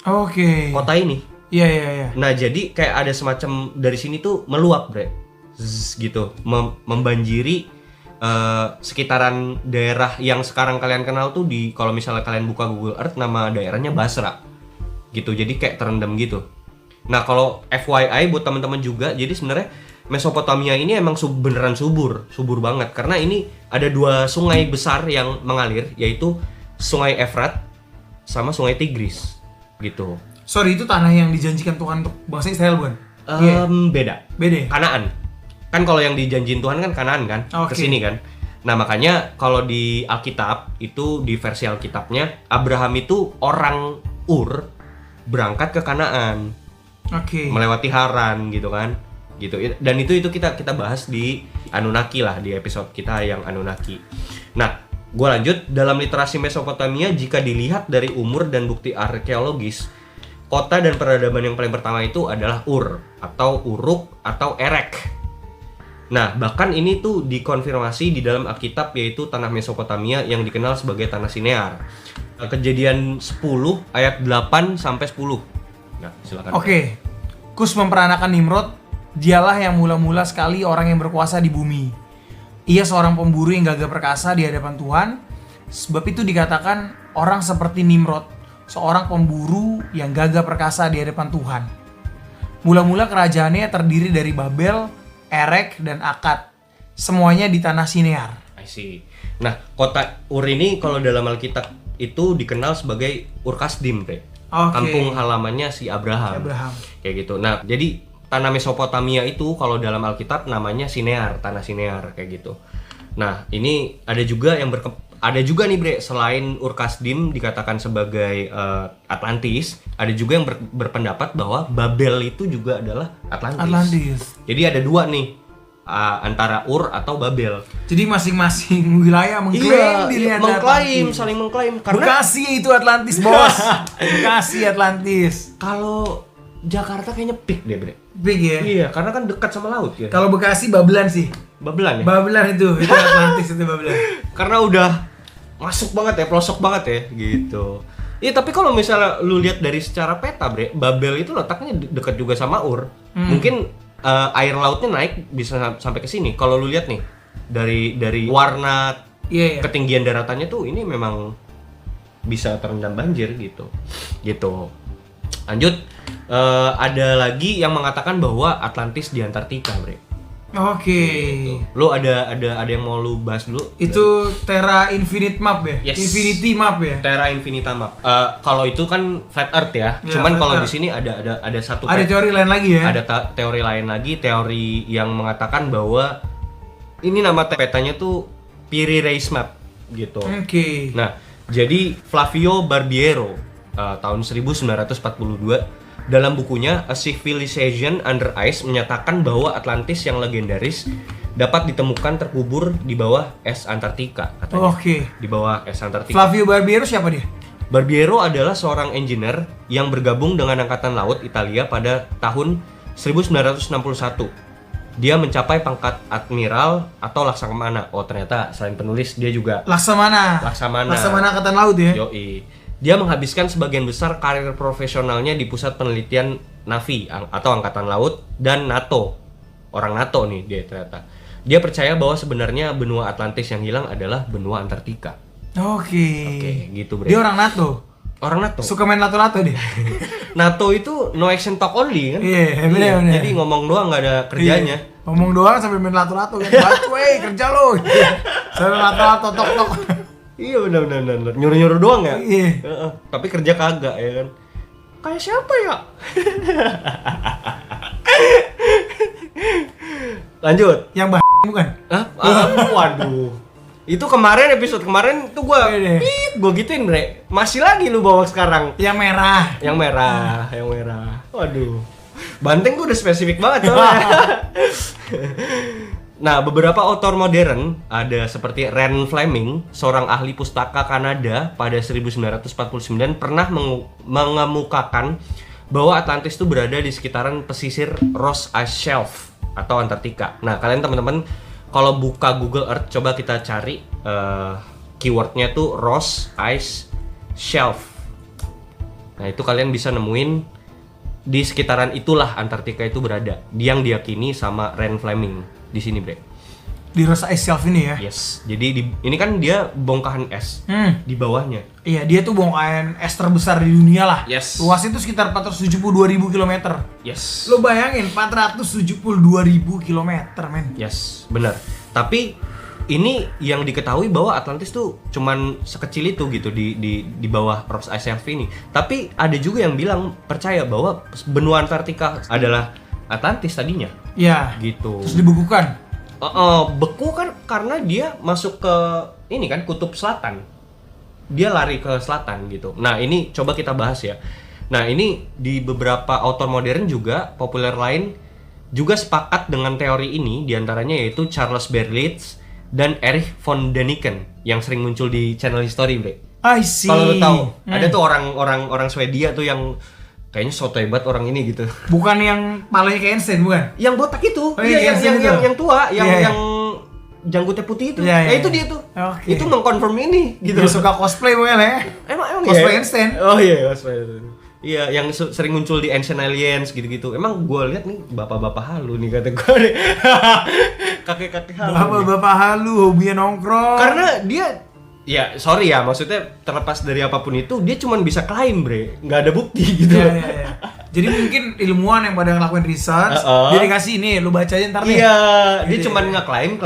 Oke.
Kota ini.
Iya.
Nah, jadi kayak ada semacam dari sini tuh meluap, bre. Gitu, membanjiri sekitaran daerah yang sekarang kalian kenal tuh kalau misalnya kalian buka Google Earth nama daerahnya Basra. Gitu. Jadi kayak terendam gitu. Nah, kalau FYI buat teman-teman juga, jadi sebenarnya Mesopotamia ini emang beneran subur banget karena ini ada 2 sungai besar yang mengalir, yaitu Sungai Efrat sama Sungai Tigris gitu.
Sorry, itu tanah yang dijanjikan Tuhan untuk bangsa Israel, bukan?
Beda. Kanaan. Kan kalau yang dijanjiin Tuhan kan Kanaan kan, kesini kan. Nah, makanya kalau di Alkitab itu di versi Alkitabnya Abraham itu orang Ur berangkat ke Kanaan. Melewati Haran gitu kan. Gitu. Dan itu kita bahas di Anunnaki lah, di episode kita yang Anunnaki. Nah, gue lanjut, dalam literasi Mesopotamia jika dilihat dari umur dan bukti arkeologis, kota dan peradaban yang paling pertama itu adalah Ur atau Uruk atau Erek. Nah, bahkan ini tuh dikonfirmasi di dalam Alkitab yaitu tanah Mesopotamia yang dikenal sebagai tanah Sinear. Kejadian 10 ayat 8 sampai 10. Nah, silakan.
Oke. Kus memperanakan Nimrod, dialah yang mula-mula sekali orang yang berkuasa di bumi. Ia seorang pemburu yang gagah perkasa di hadapan Tuhan. Sebab itu dikatakan orang seperti Nimrod, seorang pemburu yang gagah perkasa di hadapan Tuhan. Mula-mula kerajaannya terdiri dari Babel, Erek, dan Akkad. Semuanya di tanah Sinear.
I see. Nah, kota Ur ini kalau dalam Alkitab itu dikenal sebagai Ur Kasdim, kampung halamannya si Abraham. Kayak gitu. Nah, jadi tanah Mesopotamia itu kalau dalam Alkitab namanya Sinear, tanah Sinear kayak gitu. Nah, ini ada juga nih, bre, selain Ur Kasdim dikatakan sebagai Atlantis, ada juga yang berpendapat bahwa Babel itu juga adalah Atlantis. Jadi ada 2 nih. antara Ur atau Babel.
Jadi masing-masing wilayah mengklaim dirinya
mengklaim, saling mengklaim. Karena
Bekasi itu Atlantis, bos. Bekasi Atlantis.
Kalau Jakarta kayaknya peak deh, Bre.
Big ya?
Iya, karena kan dekat sama laut ya.
Kalau Bekasi Babelan sih.
Babelan ya?
Babelan itu Atlantis itu Babelan.
Karena udah masuk banget ya, pelosok banget ya, gitu. Iya, tapi kalau misalnya lu lihat dari secara peta, Bre, Babel itu letaknya dekat juga sama Ur. Mungkin air lautnya naik bisa sampai ke sini. Kalau lu lihat nih dari warna ketinggian daratannya tuh ini memang bisa terendam banjir gitu. Lanjut, ada lagi yang mengatakan bahwa Atlantis di Antartika, Bre.
Oke.
Lu ada yang mau lu bahas dulu?
Itu Terra Infinite Map ya?
Yes.
Infinity Map ya?
Terra Infinita Map. Kalau itu kan flat Earth ya. Cuman kalau di sini ada satu
teori lain lagi ya?
Ada teori lain lagi, teori yang mengatakan bahwa ini nama petanya tuh Piri Reis Map gitu.
Oke.
Nah, jadi Flavio Barbiero tahun 1942 dalam bukunya A Civilization Under Ice menyatakan bahwa Atlantis yang legendaris dapat ditemukan terkubur di bawah es Antartika katanya.
Oke.
Di bawah es Antartika.
Flavio Barbiero siapa dia?
Barbiero adalah seorang engineer yang bergabung dengan Angkatan Laut Italia pada tahun 1961. Dia mencapai pangkat admiral atau laksamana. Oh, ternyata selain penulis dia juga
Laksamana Angkatan Laut ya?
Yoi. Dia menghabiskan sebagian besar karir profesionalnya di Pusat Penelitian Navi atau Angkatan Laut dan NATO. Orang NATO nih dia ternyata. Dia percaya bahwa sebenarnya benua Atlantis yang hilang adalah benua Antartika. Oke, gitu, Bre.
Dia orang NATO.
Orang NATO.
Suka main NATO dia.
NATO itu no action talk only kan?
Iya, benar.
Jadi ngomong doang nggak ada kerjanya.
Iya. Ngomong doang sampai main NATO kan. Batu, kerja lo. Sampai NATO tok.
Iya benar. Nyuruh doang ya?
Iya.
Tapi kerja kagak ya kan? Kayak siapa ya? Lanjut.
Yang bukan?
Hah? Waduh. Itu episode kemarin tuh gua gituin, Bre. Masih lagi lu bawa sekarang.
Yang merah.
Waduh. Banteng gua udah spesifik banget soalnya. Nah, beberapa author modern ada seperti Ren Fleming, seorang ahli pustaka Kanada pada 1949 pernah mengemukakan bahwa Atlantis itu berada di sekitaran pesisir Ross Ice Shelf atau Antartika. Nah, kalian teman-teman kalau buka Google Earth coba kita cari keywordnya tuh Ross Ice Shelf. Nah, itu kalian bisa nemuin di sekitaran itulah Antartika itu berada. Yang diyakini sama Ren Fleming. Di sini, Bre.
Di Ross Ice Shelf ini ya?
Yes. Jadi ini kan dia bongkahan es di bawahnya.
Iya, dia tuh bongkahan es terbesar di dunia lah.
Yes.
Luasnya itu sekitar 472.000 km.
Yes.
Lo bayangin 472.000 km, men.
Yes, benar. Tapi ini yang diketahui bahwa Atlantis tuh cuman sekecil itu gitu di bawah Ross Ice Shelf ini. Tapi ada juga yang bilang percaya bahwa benua Antartika adalah Atlantis tadinya.
Iya.
Gitu.
Terus dibekukan.
Beku kan karena dia masuk ke ini kan kutub selatan. Dia lari ke selatan gitu. Nah, ini coba kita bahas ya. Nah, ini di beberapa author modern juga populer lain juga sepakat dengan teori ini, diantaranya yaitu Charles Berlitz dan Erich von Däniken yang sering muncul di channel History, Bre.
I see.
Kalau lo tahu, ada tuh orang Swedia tuh yang kayaknya soto hebat orang ini gitu.
Bukan yang palanya kayak Einstein, bukan?
Yang botak itu.
Iya,
yang tua, yang janggutnya putih itu. Itu dia tuh.
Okay.
Itu mengkonfirm ini gitu.
Dia suka cosplay mungkin ya.
Emang
cosplay Einstein.
Oh iya, cosplay. Iya, yang sering muncul di Ancient Aliens gitu-gitu. Emang gue lihat nih bapak-bapak halu nih kata gue nih. Kakek-kakek halu.
Bapak-bapak halu, hobinya nongkrong.
Karena dia ya, sorry ya, maksudnya terlepas dari apapun itu, dia cuma bisa klaim, Bre. Nggak ada bukti gitu.
Iya. Jadi mungkin ilmuwan yang pada ngelakuin research, dia dikasih ini, lu baca aja ntar nih.
Iya, dia cuma ngeklaim,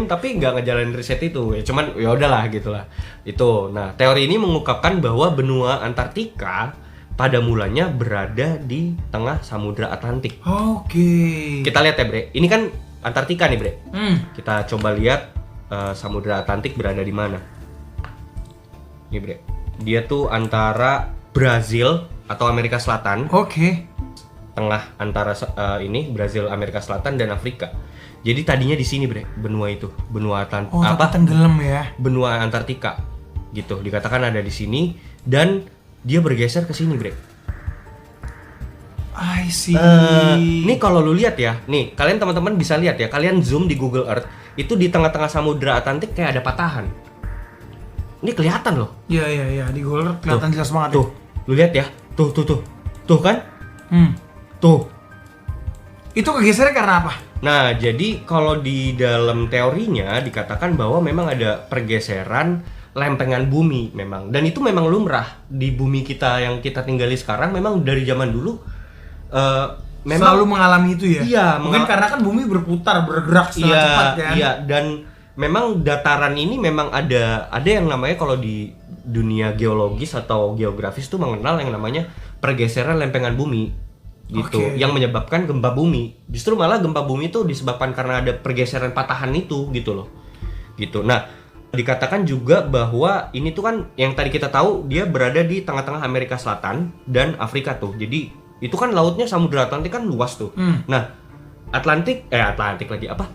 tapi nggak ngejalanin riset itu. Ya cuman ya udahlah gitulah. Itu. Nah, teori ini mengungkapkan bahwa benua Antartika pada mulanya berada di tengah Samudra Atlantik.
Oke.
Kita lihat ya, Bre. Ini kan Antartika nih, Bre. Kita coba lihat Samudra Atlantik berada di mana. Nih, Bre. Dia tuh antara Brazil atau Amerika Selatan.
Oke.
tengah antara ini Brazil, Amerika Selatan dan Afrika. Jadi tadinya di sini bre, benua itu, benua
tapi tenggelam ya.
Benua Antartika gitu. Dikatakan ada di sini dan dia bergeser ke sini bre.
I see.
Nih kalau lu lihat ya, nih kalian teman-teman bisa lihat ya, kalian zoom di Google Earth, itu di tengah-tengah Samudra Atlantik kayak ada patahan. Ini kelihatan loh.
Iya, di Google Earth kelihatan jelas banget.
Tuh, lu lihat ya, tuh kan? Tuh.
Itu kegesernya karena apa?
Nah, jadi kalau di dalam teorinya dikatakan bahwa memang ada pergeseran lempengan bumi memang, dan itu memang lumrah di bumi kita yang kita tinggali sekarang. Memang dari zaman dulu memang
selalu mengalami itu ya.
Iya,
mungkin karena kan bumi berputar, bergerak sangat cepat kan.
Iya, dan memang dataran ini memang ada yang namanya kalau di dunia geologis atau geografis itu mengenal yang namanya pergeseran lempengan bumi. Gitu, yang menyebabkan gempa bumi. Justru malah gempa bumi itu disebabkan karena ada pergeseran patahan itu gitu loh. Gitu. Nah, dikatakan juga bahwa ini tuh kan yang tadi kita tahu dia berada di tengah-tengah Amerika Selatan dan Afrika tuh. Jadi itu kan lautnya Samudra Atlantik kan luas tuh. Nah, Atlantik lagi apa?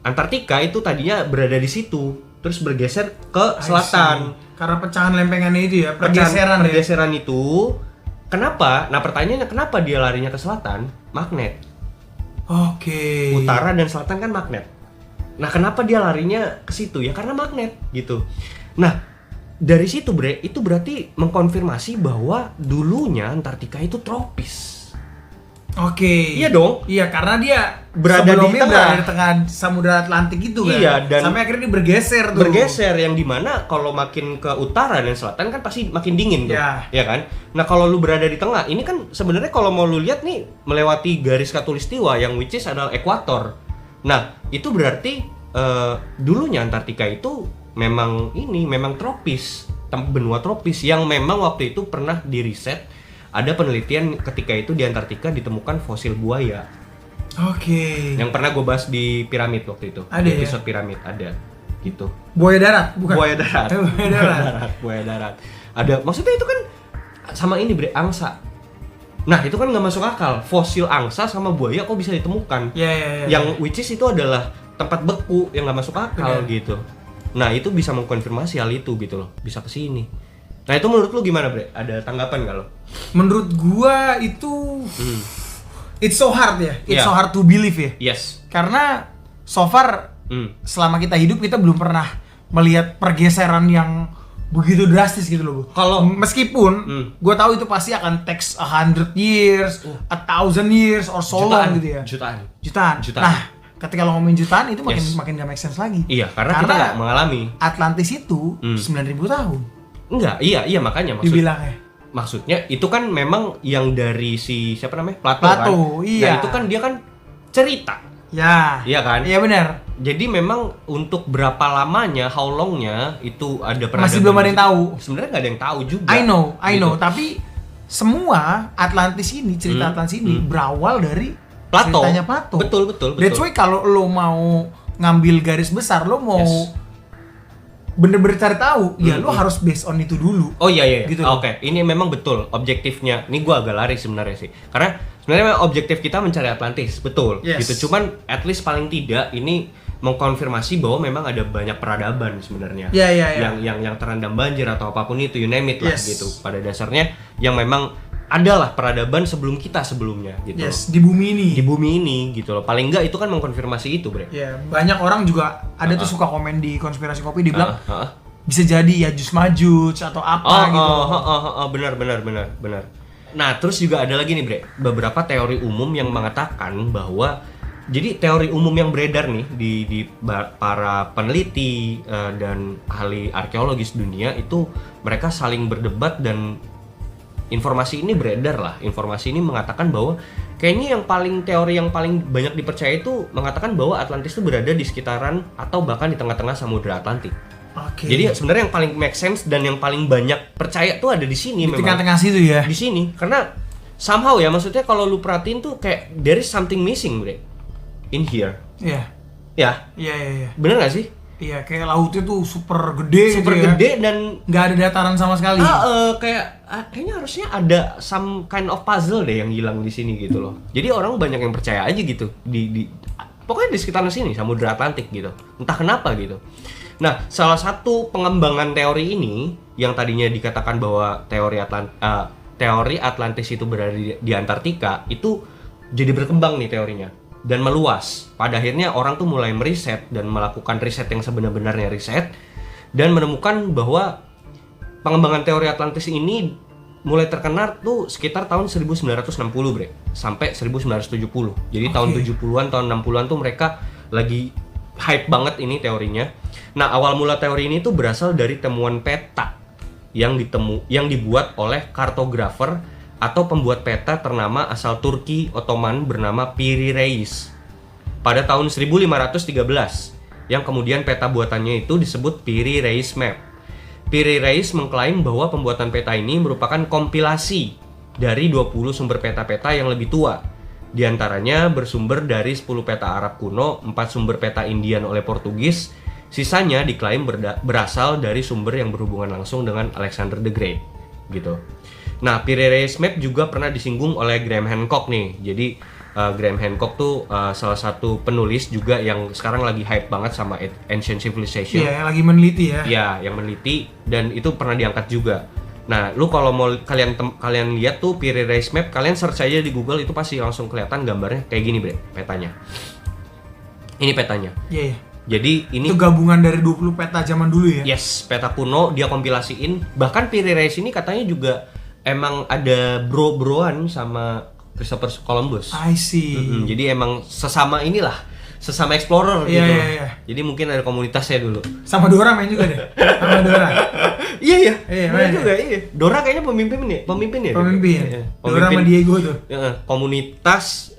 Antartika itu tadinya berada di situ, terus bergeser ke selatan.
Karena pecahan lempengannya itu ya, pergeseran
itu. Kenapa? Nah pertanyaannya kenapa dia larinya ke selatan? Magnet. Utara dan selatan kan magnet. Nah kenapa dia larinya ke situ? Ya karena magnet gitu. Nah dari situ bre, itu berarti mengkonfirmasi bahwa dulunya Antartika itu tropis. Iya dong.
Iya, karena dia
berada di
tengah Samudra Atlantik itu kan.
Iya, dan
sampai akhirnya dia bergeser tuh.
Bergeser yang dimana kalau makin ke utara dan selatan kan pasti makin dingin tuh. Ya kan? Nah, kalau lu berada di tengah, ini kan sebenarnya kalau mau lu lihat nih melewati garis khatulistiwa yang which is adalah ekuator. Nah, itu berarti dulunya Antartika itu memang tropis, benua tropis yang memang waktu itu pernah diriset. Ada penelitian ketika itu di Antartika ditemukan fosil buaya. Yang pernah gue bahas di piramid waktu itu.
Ada
di episode piramid ada gitu.
Buaya darat, bukan?
Buaya darat. Ada, maksudnya itu kan sama ini bre, angsa. Nah itu kan nggak masuk akal. Fosil angsa sama buaya kok bisa ditemukan? Yang which is itu adalah tempat beku yang nggak masuk akal gitu. Nah itu bisa mengkonfirmasi hal itu gitu loh. Bisa kesini. Nah itu menurut lu gimana bre? Ada tanggapan nggak lo?
Menurut gua itu it's so hard ya. It's so hard to believe ya.
Yes.
Karena so far selama kita hidup kita belum pernah melihat pergeseran yang begitu drastis gitu loh.
Kalau
meskipun gua tahu itu pasti akan takes 100 years, 1,000 years or so long gitu ya. Jutaan. Nah, ketika lo ngomongin jutaan itu makin gak make sense lagi.
Iya, karena kita gak mengalami.
Atlantis itu 9.000 tahun.
Enggak, iya makanya
dibilangnya.
Maksudnya itu kan memang yang dari si siapa namanya? Plato kan.
Iya.
Nah, itu kan dia kan cerita.
Ya.
Iya kan?
Iya benar.
Jadi memang untuk berapa lamanya, how long-nya itu ada peradaban.
Masih belum ada yang tahu.
Sebenarnya nggak ada yang tahu juga.
I know. Tapi semua Atlantis ini, cerita Atlantis ini berawal dari
Plato.
Ceritanya Plato.
Betul.
That's why kalau lo mau ngambil garis besar, lo mau bener-bener cari tahu, ya lo harus based on itu dulu.
Oh iya.
Gitu.
Oke. Ini memang betul objektifnya. Ini gua agak lari sebenarnya sih. Karena sebenarnya objektif kita mencari Atlantis, betul. Gitu. Cuman at least paling tidak ini mengkonfirmasi bahwa memang ada banyak peradaban sebenarnya. Yang terendam banjir atau apapun itu, you name it lah gitu. Pada dasarnya yang memang adalah peradaban sebelum kita sebelumnya gitu.
Di bumi ini
gitu loh. Paling enggak itu kan mengkonfirmasi itu, Bre.
Ya, banyak orang juga ada tuh suka komen di konspirasi kopi, dia bilang bisa jadi Yajuj Majuj atau apa gitu.
Benar. Nah, terus juga ada lagi nih, Bre. Beberapa teori umum yang mengatakan bahwa jadi teori umum yang beredar nih di para peneliti dan ahli arkeologis dunia itu mereka saling berdebat dan informasi ini beredar lah. Informasi ini mengatakan bahwa kayaknya teori yang paling banyak dipercaya itu mengatakan bahwa Atlantis itu berada di sekitaran atau bahkan di tengah-tengah Samudra Atlantik. Jadi sebenarnya yang paling make sense dan yang paling banyak percaya tuh ada di sini,
di tengah-tengah situ ya.
Di sini karena somehow ya, maksudnya kalau lu perhatiin tuh kayak there is something missing, Bre. In here.
Iya.
Bener gak sih?
Iya, kayak lautnya tuh super gede
super
gitu ya.
gede dan
nggak ada dataran sama sekali.
Kayaknya harusnya ada some kind of puzzle deh yang hilang di sini gitu loh. Jadi orang banyak yang percaya aja gitu pokoknya di sekitaran sini Samudra Atlantik gitu. Entah kenapa gitu. Nah, salah satu pengembangan teori ini yang tadinya dikatakan bahwa teori Atlantis itu berada di Antartika itu jadi berkembang nih teorinya dan meluas. Pada akhirnya orang tuh mulai meriset dan melakukan riset yang sebenar-benarnya riset dan menemukan bahwa pengembangan teori Atlantis ini mulai terkenal tuh sekitar tahun 1960 bre sampai 1970. Jadi tahun 70-an, tahun 60-an tuh mereka lagi hype banget ini teorinya. Nah, awal mula teori ini tuh berasal dari temuan peta yang dibuat oleh kartografer atau pembuat peta ternama asal Turki Ottoman bernama Piri Reis pada tahun 1513 yang kemudian peta buatannya itu disebut Piri Reis Map. Piri Reis mengklaim bahwa pembuatan peta ini merupakan kompilasi dari 20 sumber peta-peta yang lebih tua. Di antaranya bersumber dari 10 peta Arab kuno, 4 sumber peta Indian oleh Portugis, sisanya diklaim berasal dari sumber yang berhubungan langsung dengan Alexander the Great, gitu. Nah, Piri Reis Map juga pernah disinggung oleh Graham Hancock nih. Jadi Graham Hancock tuh salah satu penulis juga yang sekarang lagi hype banget sama Ancient Civilization.
Iya, yang lagi meneliti ya.
Iya, yang meneliti dan itu pernah diangkat juga. Nah, lu kalau mau kalian lihat tuh Piri Reis Map, kalian search aja di Google itu pasti langsung kelihatan gambarnya kayak gini, bre, petanya. Ini petanya.
Iya.
Jadi ini
itu gabungan dari 20 peta zaman dulu ya.
Yes, peta kuno dia kompilasiin. Bahkan Piri Reis ini katanya juga emang ada bro-broan sama Christopher Columbus.
I see.
Jadi emang sesama explorer gitu.
Iya.
Jadi mungkin ada komunitasnya dulu.
Sama Dora main juga deh. Sama Dora.
Iya.
Main
juga. Iya. Dora kayaknya pemimpin ya.
Pemimpin. Dora sama Diego tuh.
Komunitas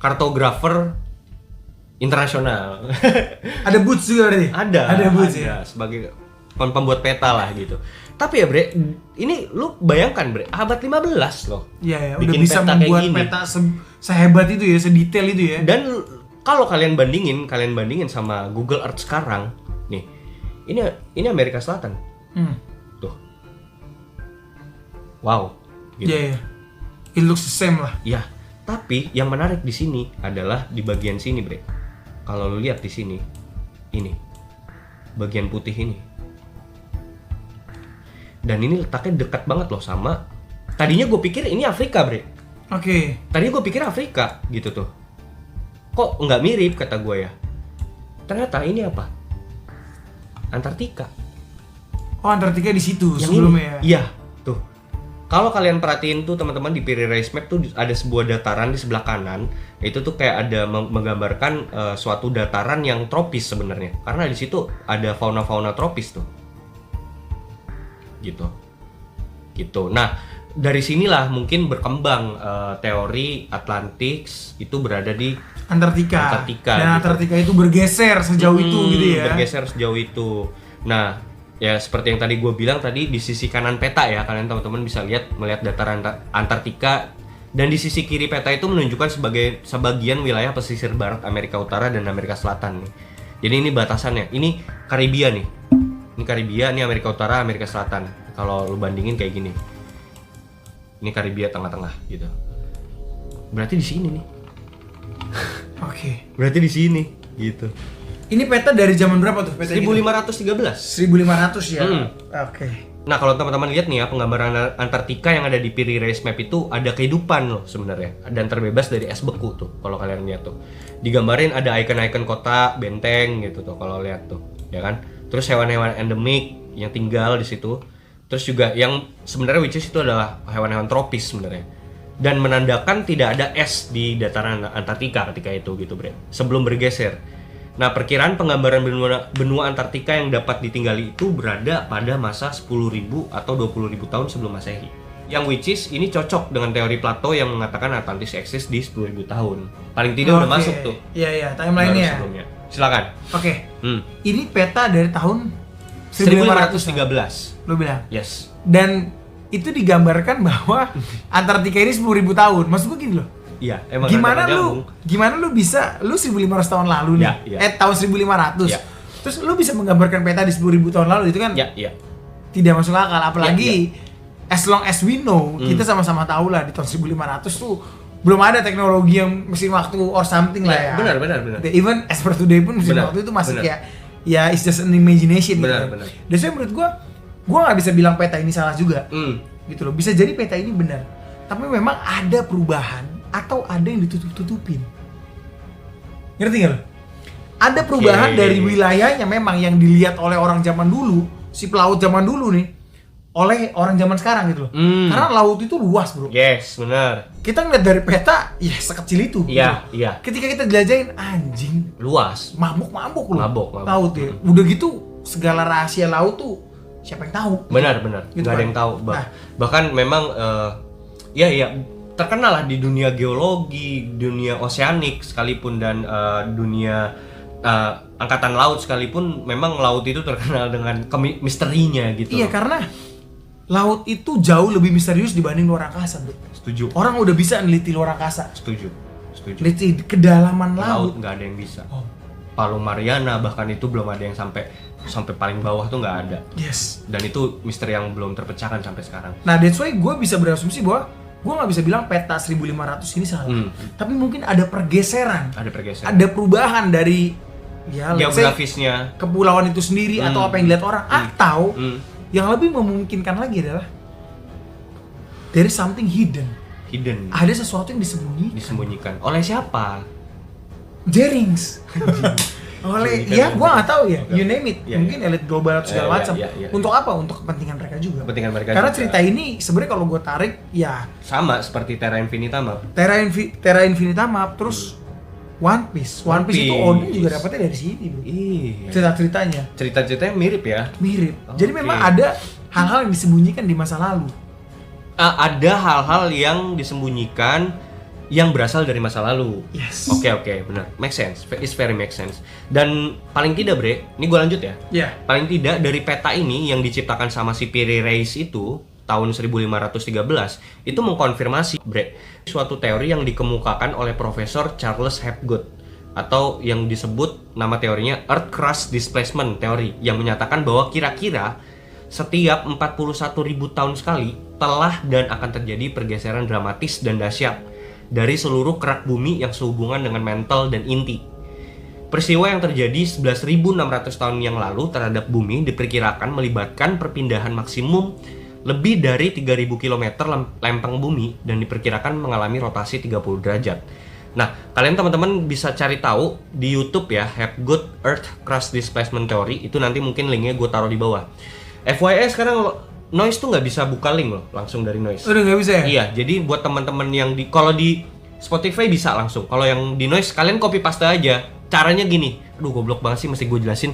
kartografer internasional.
Ada Boots juga berarti.
Ada
Boots
ya. Sebagai pembuat peta lah gitu. Tapi ya bre, ini lu bayangkan bre, abad 15 loh.
Iya, udah bisa membuat peta sehebat itu ya, sedetail itu ya.
Dan kalau kalian bandingin sama Google Earth sekarang, nih, ini Amerika Selatan. Tuh. Wow. Gitu.
Iya. It looks the same lah.
Iya. Tapi yang menarik di sini adalah di bagian sini bre. Kalau lu lihat di sini, ini bagian putih ini. Dan ini letaknya dekat banget loh sama. Tadinya gue pikir ini Afrika, bre.
Oke.
Tadinya gue pikir Afrika gitu tuh. Kok nggak mirip kata gue ya? Ternyata ini apa? Antartika.
Oh, Antartika di situ
yang
sebelumnya.
Iya, tuh. Kalau kalian perhatiin tuh teman-teman di Piri Reis Map tuh ada sebuah dataran di sebelah kanan. Itu tuh kayak ada menggambarkan suatu dataran yang tropis sebenarnya. Karena di situ ada fauna-fauna tropis tuh. Gitu. Nah, dari sinilah mungkin berkembang teori Atlantis itu berada di Antartika.
Dan
gitu.
Antartika itu bergeser sejauh itu gitu ya.
Bergeser sejauh itu. Nah, ya seperti yang tadi gue bilang tadi di sisi kanan peta ya, kalian teman-teman bisa melihat dataran Antartika, dan di sisi kiri peta itu menunjukkan sebagian wilayah pesisir barat Amerika Utara dan Amerika Selatan nih. Jadi ini batasannya. Ini Karibia nih. Ini Karibia, ini Amerika Utara, Amerika Selatan. Kalau lu bandingin kayak gini. Ini Karibia tengah-tengah gitu. Berarti di sini nih.
Oke.
Berarti di sini gitu.
Ini peta dari zaman berapa tuh? Peta
1513.
1500 ya. Oke.
Nah, kalau teman-teman lihat nih ya, penggambaran Antartika yang ada di Piri Reis Map itu ada kehidupan loh sebenarnya, dan terbebas dari es beku tuh. Kalau kalian lihat tuh. Digambarin ada icon-icon kota, benteng gitu tuh kalau lihat tuh, ya kan? Terus hewan-hewan endemik yang tinggal di situ. Terus juga yang sebenarnya which is itu adalah hewan-hewan tropis sebenarnya. Dan menandakan tidak ada es di dataran Antartika ketika itu gitu, bre. Sebelum bergeser. Nah, perkiraan penggambaran benua Antartika yang dapat ditinggali itu berada pada masa 10.000 atau 20.000 tahun sebelum Masehi. Yang which is ini cocok dengan teori Plato yang mengatakan Atlantis eksis di 10.000 tahun. Paling tidak udah masuk tuh.
Iya, timeline-nya.
Silakan.
Oke. Ini peta dari tahun
1513.
Lu bilang?
Yes.
Dan itu digambarkan bahwa Antartika ini 10.000 tahun. Maksud gue gini loh.
Iya, emang
gimana lu bisa 1500 tahun lalu nih.
Ya.
Tahun 1500.
Ya.
Terus lu bisa menggambarkan peta di 10.000 tahun lalu itu kan
Iya.
tidak masuk akal, apalagi
Ya.
as long as we know, kita sama-sama tahu lah di tahun 1500 tuh belum ada teknologi yang mesin waktu or something lah ya.
Benar.
Even as per today pun mesin waktu itu masih kayak ya it's just an imagination
Benar.
Dan saya menurut gua nggak bisa bilang peta ini salah juga. Gitu loh. Bisa jadi peta ini benar. Tapi memang ada perubahan atau ada yang ditutup-tutupin. Ngerti nggak lo? Ada perubahan dari wilayahnya memang yang dilihat oleh orang zaman dulu, si pelaut zaman dulu nih, oleh orang zaman sekarang gitu loh. Karena laut itu luas, bro.
Yes, benar.
Kita ngeliat dari peta, ya sekecil itu.
Iya,
gitu.
iya.
Ketika kita jelajahin, anjing,
Luas.
mabuk loh.
Mabuk.
Laut ya. Udah gitu, segala rahasia laut tuh siapa yang tahu?
Benar.
Gitu
Nggak ada
kan.
yang tahu.
Nah.
Bahkan memang ya terkenal lah di dunia geologi, dunia oseanik sekalipun dan dunia angkatan laut sekalipun, memang laut itu terkenal dengan misterinya gitu.
Iya, karena laut itu jauh lebih misterius dibanding luar angkasa, bro.
Setuju.
Orang udah bisa neliti luar angkasa.
Setuju.
Neliti kedalaman laut.
Nggak ada yang bisa.
Oh.
Palung Mariana bahkan itu belum ada yang sampai paling bawah tuh nggak ada.
Yes.
Dan itu misteri yang belum terpecahkan sampai sekarang.
Nah, that's why gue bisa berasumsi bahwa gue nggak bisa bilang peta 1500 ini salah. Tapi mungkin ada pergeseran.
Ada pergeseran.
Ada perubahan dari ya let's say,
geografisnya.
kepulauan itu sendiri atau apa yang dilihat orang, atau yang lebih memungkinkan lagi adalah there is something hidden. Ada sesuatu yang
Disembunyikan. Oleh siapa?
Jerings. Oleh ya gua nggak tahu ya, you name it.
Ya,
Mungkin elit global atau segala macam.
ya.
Untuk apa? Untuk kepentingan mereka juga.
Kepentingan mereka
Karena
juga.
cerita ini sebenarnya kalau gua tarik ya
Sama seperti Terra Infinita Map.
Terra Infinita Map, terus One Piece itu Odin juga dapetnya dari sini, bro.
Iya.
Cerita-ceritanya
Cerita-ceritanya mirip ya.
mirip. Jadi
Oke.
memang ada hal-hal yang disembunyikan di masa lalu.
Ada hal-hal yang disembunyikan yang berasal dari masa lalu.
Yes.
Oke, benar. Make sense. It's very make sense. Dan paling tidak, Bre, ini gue lanjut ya.
Ya.
Paling tidak dari peta ini yang diciptakan sama si Piri Reis itu tahun 1513 itu mengkonfirmasi, Bre, suatu teori yang dikemukakan oleh Profesor Charles Hapgood atau yang disebut nama teorinya Earth Crust Displacement Theory, yang menyatakan bahwa kira-kira setiap 41.000 tahun sekali telah dan akan terjadi pergeseran dramatis dan dahsyat dari seluruh kerak bumi yang sehubungan dengan mantle dan inti. Peristiwa yang terjadi 11.600 tahun yang lalu terhadap bumi diperkirakan melibatkan perpindahan maksimum lebih dari 3.000 km lempeng bumi dan diperkirakan mengalami rotasi 30 derajat. Nah, kalian teman-teman bisa cari tahu di YouTube ya, Hapgood Earth Crust Displacement Theory, itu nanti mungkin linknya gue taruh di bawah. FYI sekarang Noise tuh nggak bisa buka link loh, langsung dari Noise.
Udah nggak bisa ya?
Iya, jadi buat teman-teman yang kalau di Spotify bisa langsung. Kalau yang di Noise kalian copy paste aja. Caranya gini. Aduh, goblok banget sih, mesti gue jelasin.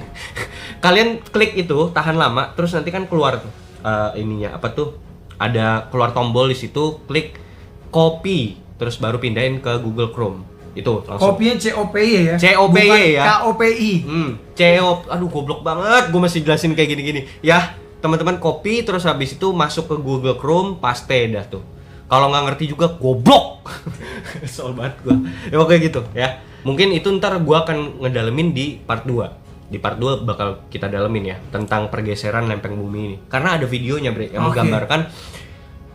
Kalian klik itu, tahan lama, terus nanti kan keluar tuh ininya apa tuh? Ada keluar tombol di situ, klik copy, terus baru pindahin ke Google Chrome. Itu langsung.
Kopinya COPY ya?
COPY
Bukan
ya?
KOPI.
Aduh goblok banget, gue masih jelasin kayak gini-gini. Ya, teman-teman copy terus habis itu masuk ke Google Chrome, paste dah tuh. Kalau nggak ngerti juga goblok. Soal banget gue. Ya oke gitu ya. Mungkin itu ntar gue akan ngedalemin di part 2. Di part 2 bakal kita dalemin ya tentang pergeseran lempeng bumi ini. Karena ada videonya, Bre, yang menggambarkan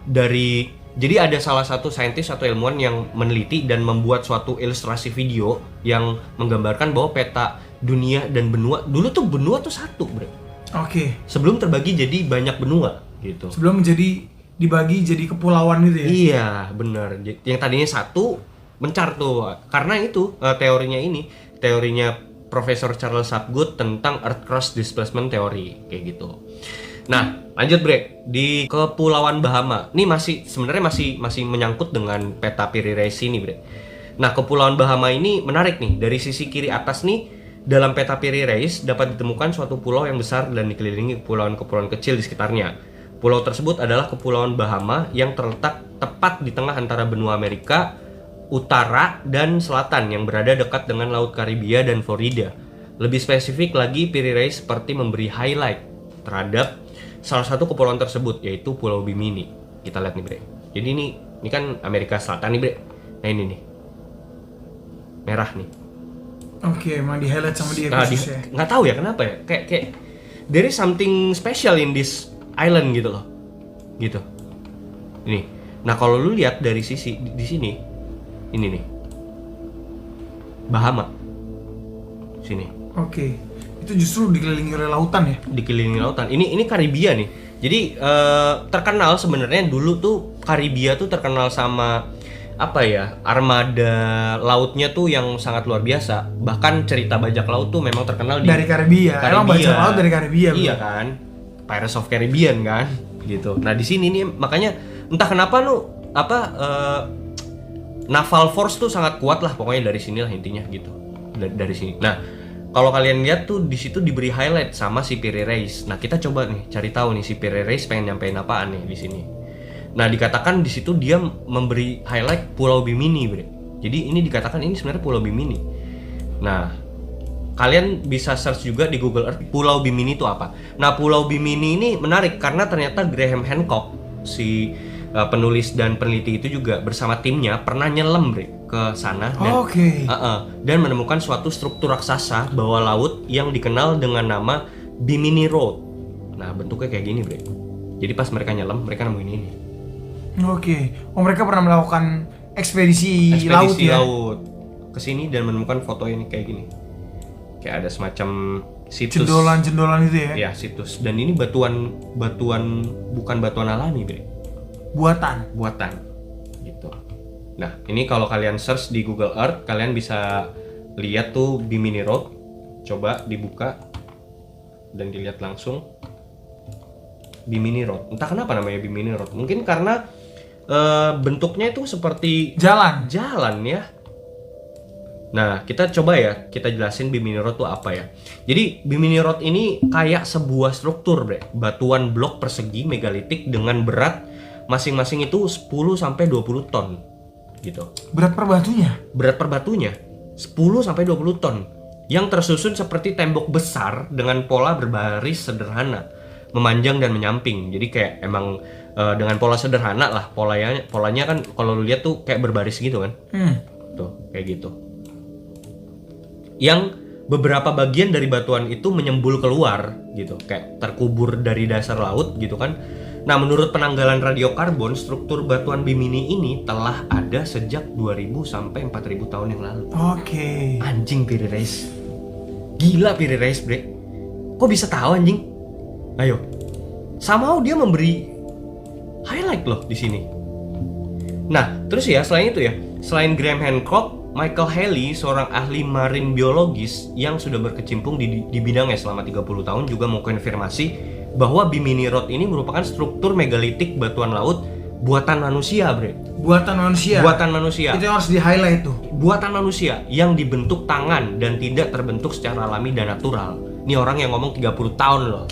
dari, jadi ada salah satu saintis atau ilmuwan yang meneliti dan membuat suatu ilustrasi video yang menggambarkan bahwa peta dunia dan benua, dulu tuh benua tuh satu, Bre.
Oke.
Sebelum terbagi jadi banyak benua gitu.
Sebelum dibagi jadi kepulauan gitu ya?
Iya, bener. Yang tadinya satu mencar tuh. Karena itu teorinya Profesor Charles Hapgood tentang Earth Crust Displacement Theory kayak gitu. Nah, lanjut, Bre, di Kepulauan Bahama. Ini sebenarnya masih menyangkut dengan peta Piri Reis ini, Bre. Nah, Kepulauan Bahama ini menarik nih. Dari sisi kiri atas nih, dalam peta Piri Reis dapat ditemukan suatu pulau yang besar dan dikelilingi kepulauan-kepulauan kecil di sekitarnya. Pulau tersebut adalah Kepulauan Bahama yang terletak tepat di tengah antara benua Amerika Utara dan Selatan yang berada dekat dengan Laut Karibia dan Florida. Lebih spesifik lagi, Piri Reis seperti memberi highlight terhadap salah satu kepulauan tersebut, yaitu Pulau Bimini. Kita lihat nih, Bre. Jadi ini kan Amerika Selatan nih, Bre. Nah ini nih, merah nih.
Oke, emang di highlight sama dia
Nah,
khusus ya.
nggak tahu ya kenapa ya. Kayak there is something special in this island gitu loh. Gitu. Ini. Nah, kalau lu lihat dari sisi di sini, ini nih. Bahama. Sini.
Oke. Itu justru dikelilingi oleh lautan ya.
Dikelilingi lautan. Ini Karibia nih. Jadi terkenal sebenarnya dulu tuh Karibia tuh terkenal sama apa ya, armada lautnya tuh yang sangat luar biasa. Bahkan cerita bajak laut tuh memang terkenal
Dari Karibia. Emang bajak laut dari Karibia.
Iya kan, Pirates of Caribbean kan, gitu. Nah di sini nih makanya entah kenapa naval force tuh sangat kuat lah pokoknya dari sini lah intinya gitu. Dari sini. Nah kalau kalian lihat tuh di situ diberi highlight sama si Piri Reis. Nah kita coba nih cari tahu nih si Piri Reis pengen nyampein apaan nih di sini. Nah dikatakan di situ dia memberi highlight Pulau Bimini, bre. Jadi ini dikatakan ini sebenarnya Pulau Bimini. Nah kalian bisa search juga di Google Earth Pulau Bimini itu apa. Nah Pulau Bimini ini menarik karena ternyata Graham Hancock si penulis dan peneliti itu juga bersama timnya pernah nyelam, bre, ke sana dan dan menemukan suatu struktur raksasa bawah laut yang dikenal dengan nama Bimini Road. Nah bentuknya kayak gini, bre. Jadi pas mereka nyelam mereka nemuin ini.
Oke. Oh mereka pernah melakukan ekspedisi laut ya?
Laut ke sini dan menemukan foto ini kayak gini. Kayak ada semacam situs.
Cendolan-cendolan itu ya?
Ya, situs. Dan ini batuan bukan batuan alami, bre. Buatan. Gitu. Nah, ini kalau kalian search di Google Earth, kalian bisa lihat tuh Bimini Road. Coba dibuka dan dilihat langsung. Bimini Road. Entah kenapa namanya Bimini Road. Mungkin karena bentuknya itu seperti
jalan
ya. Nah, kita coba ya, kita jelasin Bimini Road itu apa ya. Jadi, Bimini Road ini kayak sebuah struktur, bre. Batuan blok persegi megalitik dengan berat masing-masing itu 10 sampai 20 ton. Gitu.
Berat per batunya?
Berat per batunya 10 sampai 20 ton. Yang tersusun seperti tembok besar dengan pola berbaris sederhana, memanjang dan menyamping. Jadi kayak emang dengan pola sederhana lah, polanya kan kalau lu lihat tuh kayak berbaris gitu kan. Tuh, kayak gitu. Yang beberapa bagian dari batuan itu menyembul keluar gitu, kayak terkubur dari dasar laut gitu kan. Nah, menurut penanggalan radiokarbon, struktur batuan Bimini ini telah ada sejak 2000 sampai 4000 tahun yang lalu.
Oke.
Anjing Piri Reis. Gila Piri Reis, bre. Kok bisa tahu anjing? Ayo. Somehow dia memberi highlight loh di sini. Nah, terus ya selain itu ya, selain Graham Hancock, Michael Halley, seorang ahli marine biologis yang sudah berkecimpung di bidangnya selama 30 tahun juga mengkonfirmasi bahwa Bimini Road ini merupakan struktur megalitik batuan laut buatan manusia, bre.
Buatan manusia? Buatan manusia. Itu yang harus di-highlight tuh.
Buatan manusia yang dibentuk tangan dan tidak terbentuk secara alami dan natural. Ini orang yang ngomong 30 tahun loh,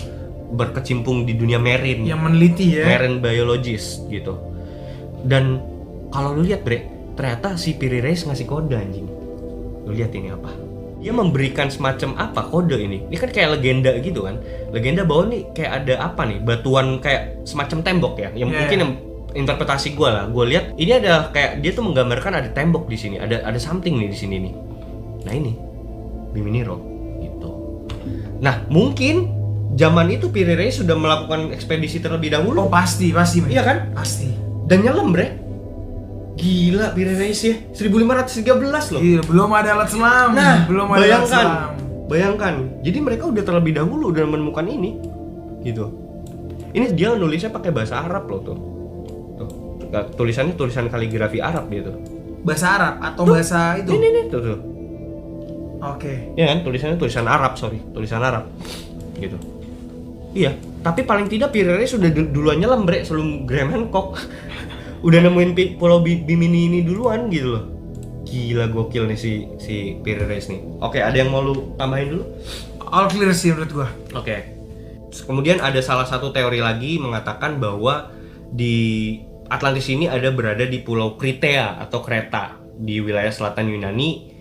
berkecimpung di dunia marine.
Yang meneliti ya?
Marine biologist gitu. Dan kalau lu lihat, bre, ternyata si Piri Reis ngasih kode anjing. Lu lihat ini apa? Dia memberikan semacam apa kode ini? Ini kan kayak legenda gitu kan. Legenda bahwa nih kayak ada apa nih? Batuan kayak semacam tembok ya. Yang mungkin interpretasi gue lah. Gue lihat ini ada kayak dia tuh menggambarkan ada tembok di sini. Ada something nih di sini nih. Nah ini Bimini Road gitu. Nah mungkin zaman itu Piri Reis sudah melakukan ekspedisi terlebih dahulu.
Oh pasti.
Iya kan?
Pasti.
Dan nyelam, bre. Gila Piri Reis ya, 1513 loh.
Iya, belum ada alat selam.
Nah,
belum ada alat selam.
Bayangkan. Jadi mereka udah terlebih dahulu udah menemukan ini. Gitu. Ini dia nulisnya pakai bahasa Arab loh tuh. Tuh. Tulisannya tulisan kaligrafi Arab dia tuh.
Bahasa Arab atau tuh, bahasa itu?
Ini tuh.
Oke.
Iya kan, tulisannya tulisan Arab, tulisan Arab. Gitu. Iya, tapi paling tidak Piri Reis sudah duluan nyelam, bre, sebelum Graham Hancock. Udah nemuin Pulau Bimini ini duluan gitu loh. Gila gokil nih si Piri Reis nih. Oke, ada yang mau lu tambahin dulu?
All clear sih menurut gua.
Oke. Kemudian ada salah satu teori lagi mengatakan bahwa di Atlantis ini berada di Pulau Kritea atau Kreta di wilayah selatan Yunani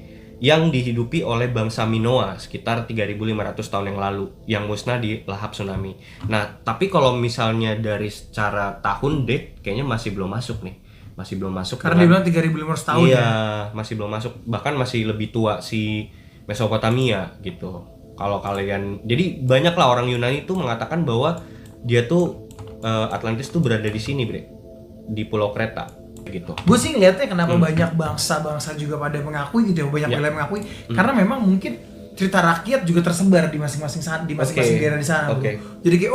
yang dihidupi oleh bangsa Minoa sekitar 3.500 tahun yang lalu yang musnah di lahap tsunami. Nah, tapi kalau misalnya dari secara tahun date kayaknya masih belum masuk nih. Masih belum masuk.
Karena dia bilang 3.500 tahun
iya, masih belum masuk. Bahkan masih lebih tua si Mesopotamia gitu. Kalau kalian, jadi banyak lah orang Yunani tuh mengatakan bahwa dia tuh Atlantis tuh berada di sini, Bre, di Pulau Kreta gitu.
Gue sih ngeliatnya kenapa banyak bangsa-bangsa juga pada mengakui gitu ya, banyak wilayah mengakui karena memang mungkin cerita rakyat juga tersebar di masing-masing daerah di sana. Jadi kayak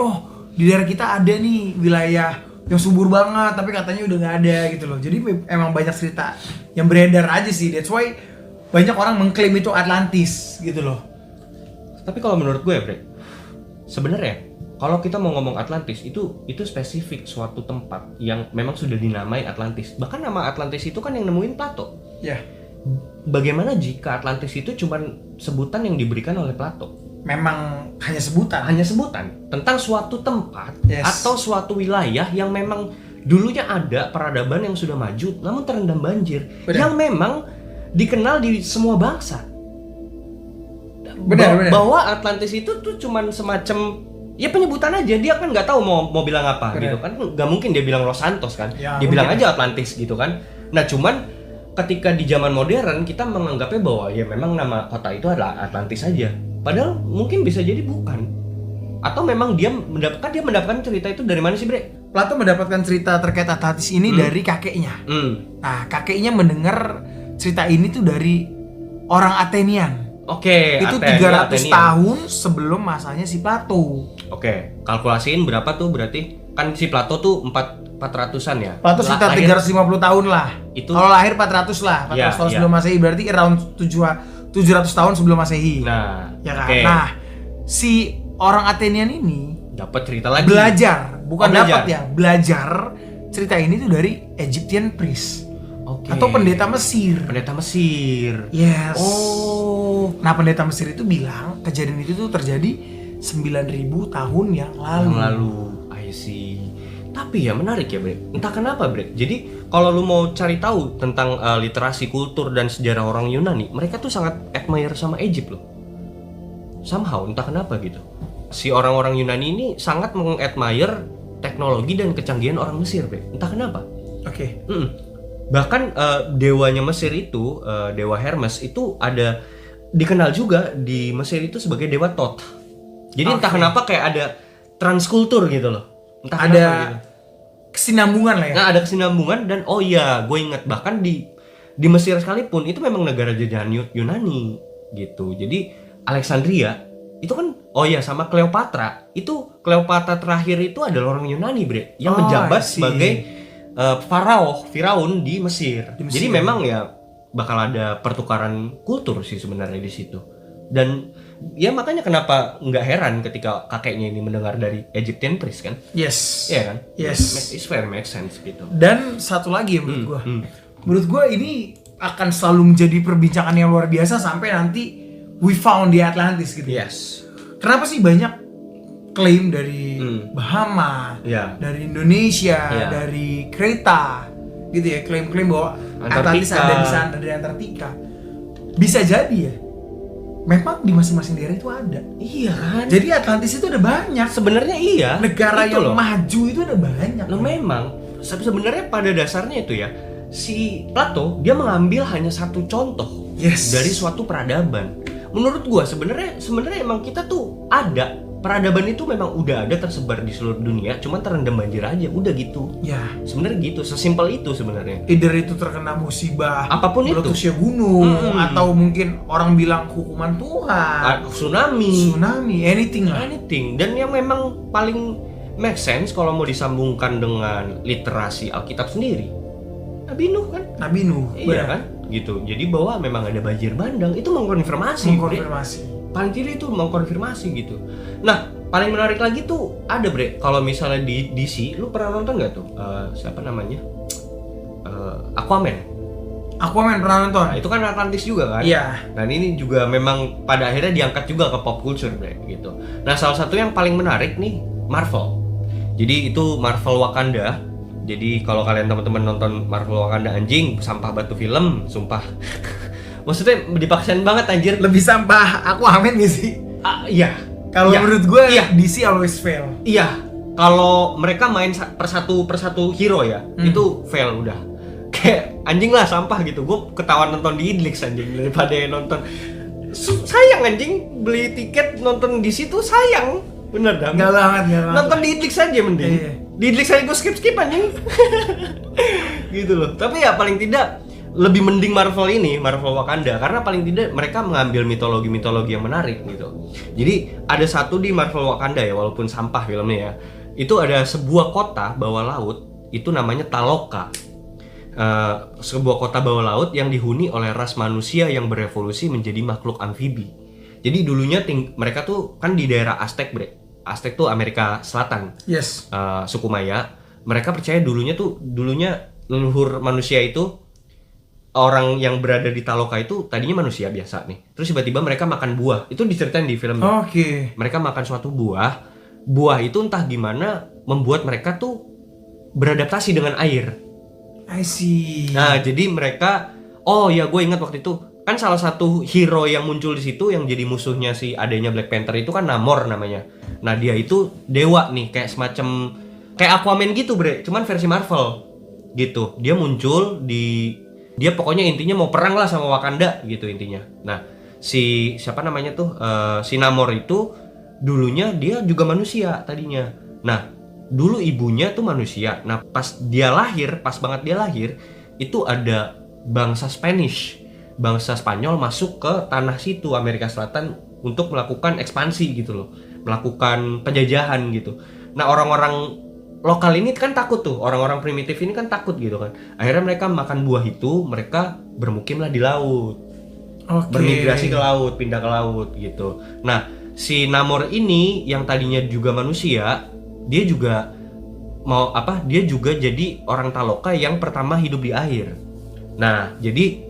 di daerah kita ada nih wilayah yang subur banget tapi katanya udah nggak ada gitu loh. Jadi emang banyak cerita yang beredar aja sih. That's why banyak orang mengklaim itu Atlantis gitu loh.
Tapi kalau menurut gue ya, Bre, sebenarnya kalau kita mau ngomong Atlantis itu spesifik suatu tempat yang memang sudah dinamai Atlantis. Bahkan nama Atlantis itu kan yang nemuin Plato.
Ya.
Bagaimana jika Atlantis itu cuma sebutan yang diberikan oleh Plato?
Memang hanya sebutan.
Hanya sebutan tentang suatu tempat atau suatu wilayah yang memang dulunya ada peradaban yang sudah maju namun terendam banjir. Benar. Yang memang dikenal di semua bangsa.
Benar.
Bahwa Atlantis itu tuh cuma semacam ya penyebutan aja, dia kan nggak tahu mau bilang apa. Bener. Gitu kan, nggak mungkin dia bilang Los Santos kan, ya, dia bilang aja Atlantis gitu kan. Nah cuman ketika di zaman modern kita menganggapnya bahwa ya memang nama kota itu adalah Atlantis saja, padahal mungkin bisa jadi bukan. Atau memang dia mendapatkan cerita itu dari mana sih, Bre?
Plato mendapatkan cerita terkait Atlantis ini dari kakeknya. Nah kakeknya mendengar cerita ini tuh dari orang Athenian. Itu 300 tahun sebelum masanya si Plato. Kalkulasiin berapa tuh berarti? Kan si Plato tuh 400-an ya? Plato sekitar 350 tahun lah. Kalau lahir 400 lah, 400 tahun sebelum Masehi, berarti around 700 tahun sebelum Masehi.
Nah,
ya kan? Nah, si orang Athenian ini
dapat cerita lagi.
Belajar cerita ini tuh dari Egyptian priest. Atau pendeta Mesir. Yes. Nah pendeta Mesir itu bilang kejadian itu tuh terjadi 9.000 tahun yang lalu.
I see. Tapi ya menarik ya, Bre. Entah kenapa, Bre. Jadi kalau lu mau cari tahu tentang literasi kultur dan sejarah orang Yunani, mereka tuh sangat admire sama Egypt loh. Somehow entah kenapa gitu. Si orang-orang Yunani ini sangat mengadmire teknologi dan kecanggihan orang Mesir, Bre. Entah kenapa. Bahkan dewanya Mesir itu, dewa Hermes itu ada dikenal juga di Mesir itu sebagai dewa Thoth. Jadi entah kenapa kayak ada transkultur gitu loh. Entah
ada gitu. Kesinambungan lah ya.
Nah, ada kesinambungan dan gue ingat bahkan di Mesir sekalipun itu memang negara jajahan Yunani gitu. Jadi Alexandria itu kan sama Cleopatra. Itu Cleopatra terakhir itu adalah orang Yunani, Bre, yang menjabat sebagai Firaun di Mesir. Jadi memang ya bakal ada pertukaran kultur sih sebenarnya di situ. Dan ya makanya kenapa nggak heran ketika kakeknya ini mendengar dari Egyptian priest kan?
Yes.
Iya kan?
Yes.
It's very make sense gitu.
Dan satu lagi ya menurut gue ini akan selalu menjadi perbincangan yang luar biasa sampai nanti we found the Atlantis gitu.
Yes.
Kenapa sih banyak klaim dari Bahama, dari Indonesia, dari Kreta, gitu ya, klaim-klaim bahwa Atlantis ada di sana, dari Antartika. Bisa jadi ya, memang di masing-masing daerah itu ada.
Iya kan?
Jadi Atlantis itu ada banyak.
Sebenarnya iya.
Negara yang maju itu ada banyak.
Memang sebenarnya pada dasarnya itu ya, si Plato dia mengambil hanya satu contoh dari suatu peradaban. Menurut gua sebenarnya emang kita tuh ada. Peradaban itu memang udah ada tersebar di seluruh dunia, cuman terendam banjir aja, udah gitu.
Ya.
Sebenarnya gitu, sesimpel itu sebenarnya.
Either itu terkena musibah,
apapun itu,
meletusnya gunung, atau mungkin orang bilang hukuman Tuhan, tsunami, anything lah.
Dan yang memang paling make sense kalau mau disambungkan dengan literasi Alkitab sendiri, Nabi Nuh kan? Iya kan? Gitu. Jadi bahwa memang ada banjir bandang, itu mengkonfirmasi. Paling tidak itu mengkonfirmasi gitu. Nah, paling menarik lagi tuh ada, Bre, kalau misalnya di DC, lu pernah nonton nggak tuh? Siapa namanya? Aquaman pernah nonton? Nah, itu kan Atlantis juga kan?
Iya.
Dan ini juga memang pada akhirnya diangkat juga ke pop culture, Bre, gitu. Nah, salah satu yang paling menarik nih Marvel. Jadi itu Marvel Wakanda. Jadi kalau kalian teman-teman nonton Marvel Wakanda, anjing sampah batu film, sumpah. Maksudnya dipaksain banget anjir.
Lebih sampah Aquaman gak sih?
Iya.
Kalau menurut gue DC always fail.
Iya. Kalau mereka main persatu hero ya, itu fail udah. Kayak anjing lah sampah gitu. Gue ketahuan nonton di Idlix anjing daripada nonton sayang anjing beli tiket nonton di situ sayang. Bener dah.
Enggak banget.
Nonton di Idlix aja mending.
Iya.
Di Idlix aja gue skip anjing. Gitu loh. Tapi ya paling tidak lebih mending Marvel Wakanda karena paling tidak mereka mengambil mitologi yang menarik gitu. Jadi ada satu di Marvel Wakanda ya, walaupun sampah filmnya ya. Itu ada sebuah kota bawah laut, itu namanya Taloka. Sebuah kota bawah laut yang dihuni oleh ras manusia yang berevolusi menjadi makhluk amfibi. Jadi dulunya mereka tuh kan di daerah Aztec, bre. Aztec tuh Amerika Selatan.
Yes.
Suku Maya. Mereka percaya dulunya leluhur manusia itu, orang yang berada di Taloka itu tadinya manusia biasa nih. Terus tiba-tiba mereka makan buah. Itu diceritain di filmnya.
Oke.
Mereka makan suatu buah. Buah itu entah gimana membuat mereka tuh beradaptasi dengan air.
I see.
Nah, jadi mereka, oh ya gue ingat waktu itu kan salah satu hero yang muncul di situ yang jadi musuhnya si adanya Black Panther itu kan Namor namanya. Nah, dia itu dewa nih, kayak semacam kayak Aquaman gitu, bre, cuman versi Marvel. Gitu. Dia muncul dia pokoknya intinya mau perang lah sama Wakanda gitu intinya. Nah, siapa namanya tuh si Namor itu dulunya dia juga manusia tadinya. Nah, dulu ibunya tuh manusia. Nah, pas banget dia lahir itu ada bangsa Spanyol masuk ke tanah situ Amerika Selatan untuk melakukan ekspansi gitu loh, melakukan penjajahan gitu. Nah, orang-orang lokal ini kan takut tuh, orang-orang primitif ini kan takut gitu kan. Akhirnya mereka makan buah itu, mereka bermukimlah di laut.
Okay.
Bermigrasi ke laut, pindah ke laut gitu. Nah, si Namor ini yang tadinya juga manusia, dia juga dia juga jadi orang Taloka yang pertama hidup di air. Nah, jadi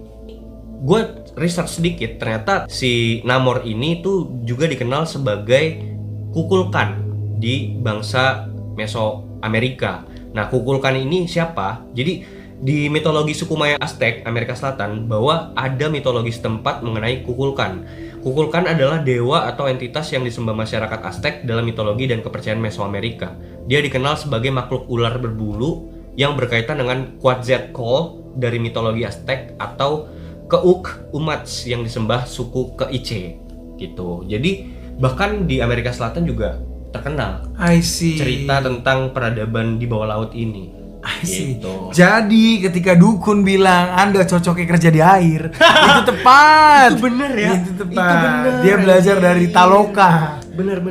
gue research sedikit, ternyata si Namor ini tuh juga dikenal sebagai Kukulkan di bangsa Mesoamerika. Nah, Kukulkan ini siapa? Jadi di mitologi suku Maya Aztec Amerika Selatan bahwa ada mitologi setempat mengenai Kukulkan. Kukulkan adalah dewa atau entitas yang disembah masyarakat Aztec dalam mitologi dan kepercayaan Mesoamerika. Dia dikenal sebagai makhluk ular berbulu yang berkaitan dengan Quetzalcoatl dari mitologi Aztec atau Keuk Umats yang disembah suku Keiche gitu. Jadi bahkan di Amerika Selatan juga terkenal
I see.
cerita tentang peradaban di bawah laut ini.
I see.
Gitu.
Jadi ketika dukun bilang Anda cocoknya kerja di air, itu tepat.
Itu bener ya.
Itu tepat.
Itu bener.
Dia belajar dari Taloka.
Bener.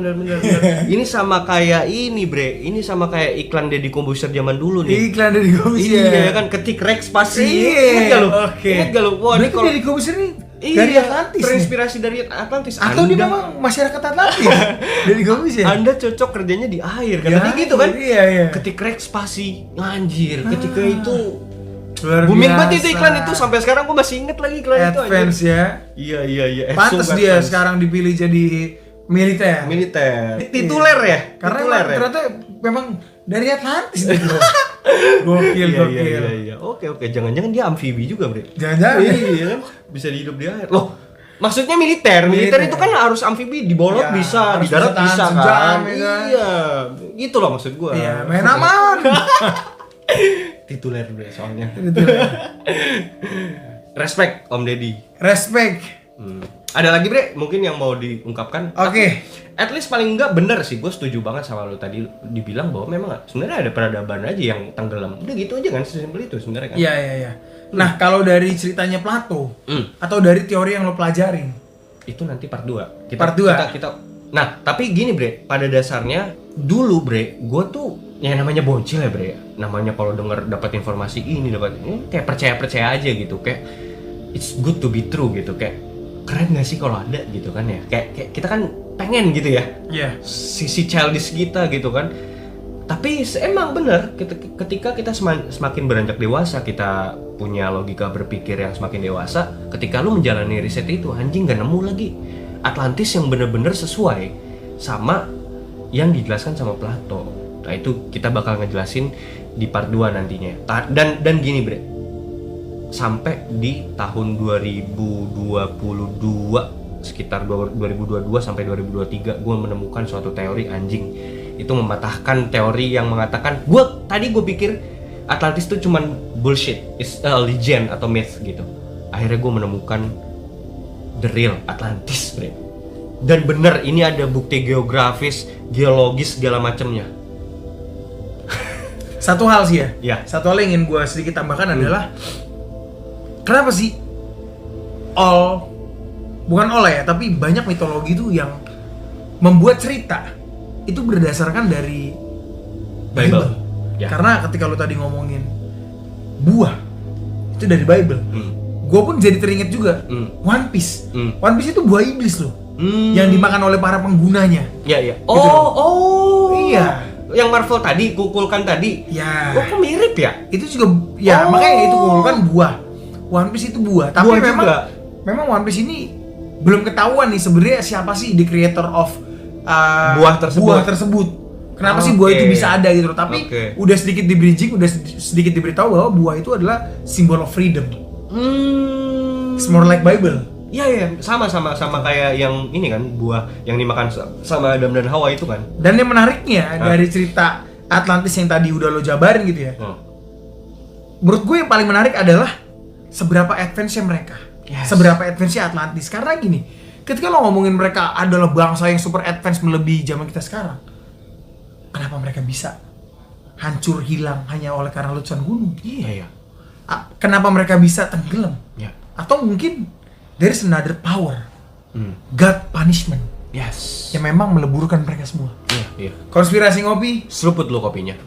Ini sama kayak ini, bre. Ini sama kayak iklan Deddy Corbuzier zaman dulu nih.
Iklan dari Corbuzier.
Iya kan, ketik Rex pasti.
Iya.
Ingat gak lu?
Oke.
Ingat gak lu? Wah, ini kalau
dari Corbuzier nih
iya,
dari Atlantis.
Terinspirasi dari Atlantis.
Atau dia memang masyarakat Atlantis. Dari Corbuzier.
Anda cocok kerjanya di air kan?
Ya,
Tapi gitu kan?
Iya.
Ketik Rex pasti anjir. Ketika itu
luar
booming
biasa.
banget itu iklan itu, sampai sekarang gua masih inget lagi iklan itu.
Advance ya.
Iya.
Pantes dia sekarang dipilih jadi militer.
Tituler ya?
Karena
Tituler
emang ternyata memang dari Atlantis gitu. Gokil.
Iya. Oke. Jangan-jangan dia amfibi juga, bre.
Jangan-jangan.
Iya kan? Bisa hidup di air. Loh, maksudnya militer itu kan harus amfibi, di bawah laut
Ya,
bisa, di
harus
darat
bisa
bisa
tahan
kan?
sejam, ya kan?
Iya. Gitu loh maksud gua.
Iya, main aman.
Tituler bre soalnya. Respect Om Deddy.
Respect.
Ada lagi bre mungkin yang mau diungkapkan?
Oke.
At least paling enggak bener sih, gue setuju banget sama lo tadi dibilang bahwa memang sebenarnya ada peradaban aja yang tenggelam. Udah gitu aja kan, sesimpel itu sebenarnya kan.
Iya. Nah, kalau dari ceritanya Plato atau dari teori yang lo pelajarin,
itu nanti part 2.
Part 2.
Kita Nah, tapi gini bre, pada dasarnya dulu bre, gue tuh yang namanya bocil ya bre. Namanya kalau denger dapat informasi ini kayak percaya aja gitu, kayak it's good to be true gitu, kayak keren gak sih kalau ada gitu kan ya. Kayak kita kan pengen gitu ya.
Iya.
Sisi childish kita gitu kan. Tapi emang bener ketika kita semakin beranjak dewasa, kita punya logika berpikir yang semakin dewasa, ketika lu menjalani riset itu anjing gak nemu lagi Atlantis yang bener-bener sesuai sama yang dijelaskan sama Plato. Nah itu kita bakal ngejelasin di part 2 nantinya. Dan gini bre, sampai di tahun 2022, sekitar 2022 sampai 2023 gue menemukan suatu teori anjing. Itu mematahkan teori yang mengatakan tadi gue pikir Atlantis itu cuman bullshit, it's a legend atau myth gitu. Akhirnya gue menemukan the real Atlantis, bre. Dan bener ini ada bukti geografis, geologis segala macamnya.
Satu hal sih ya.
Ya.
Satu hal yang ingin gue sedikit tambahkan adalah kenapa sih bukan ya, tapi banyak mitologi itu yang membuat cerita itu berdasarkan dari Bible.
Ya.
Karena ketika lu tadi ngomongin buah itu dari Bible. Gue pun jadi teringat juga One Piece. One Piece itu buah iblis loh. Yang dimakan oleh para penggunanya.
Iya.
Gitu loh. Iya.
Yang Marvel tadi, kukulkan tadi.
Ya.
Kok mirip ya?
Itu juga ya makanya itu kukulkan buah. One Piece itu buah. Tapi
Buah
memang One Piece ini belum ketahuan nih sebenarnya siapa sih the creator of
buah tersebut.
Kenapa sih buah itu bisa ada gitu loh. Tapi udah sedikit di bridging, udah sedikit diberitahu bahwa buah itu adalah symbol of freedom. It's more like Bible.
Iya, sama kayak yang ini kan, buah yang dimakan sama Adam dan Hawa itu kan.
Dan yang menariknya dari cerita Atlantis yang tadi udah lo jabarin gitu ya. Menurut gue yang paling menarik adalah seberapa advance-nya mereka. Seberapa advance-nya Atlantis. Karena gini, ketika lo ngomongin mereka adalah bangsa yang super advance melebihi zaman kita sekarang, kenapa mereka bisa hancur hilang hanya oleh karena letusan gunung?
Iya.
Kenapa mereka bisa tenggelam?
Ya.
Atau mungkin there is another power, God punishment,
Yes.
yang memang meleburkan mereka semua.
Iya.
Konspirasi ngopi,
Seruput lo kopinya.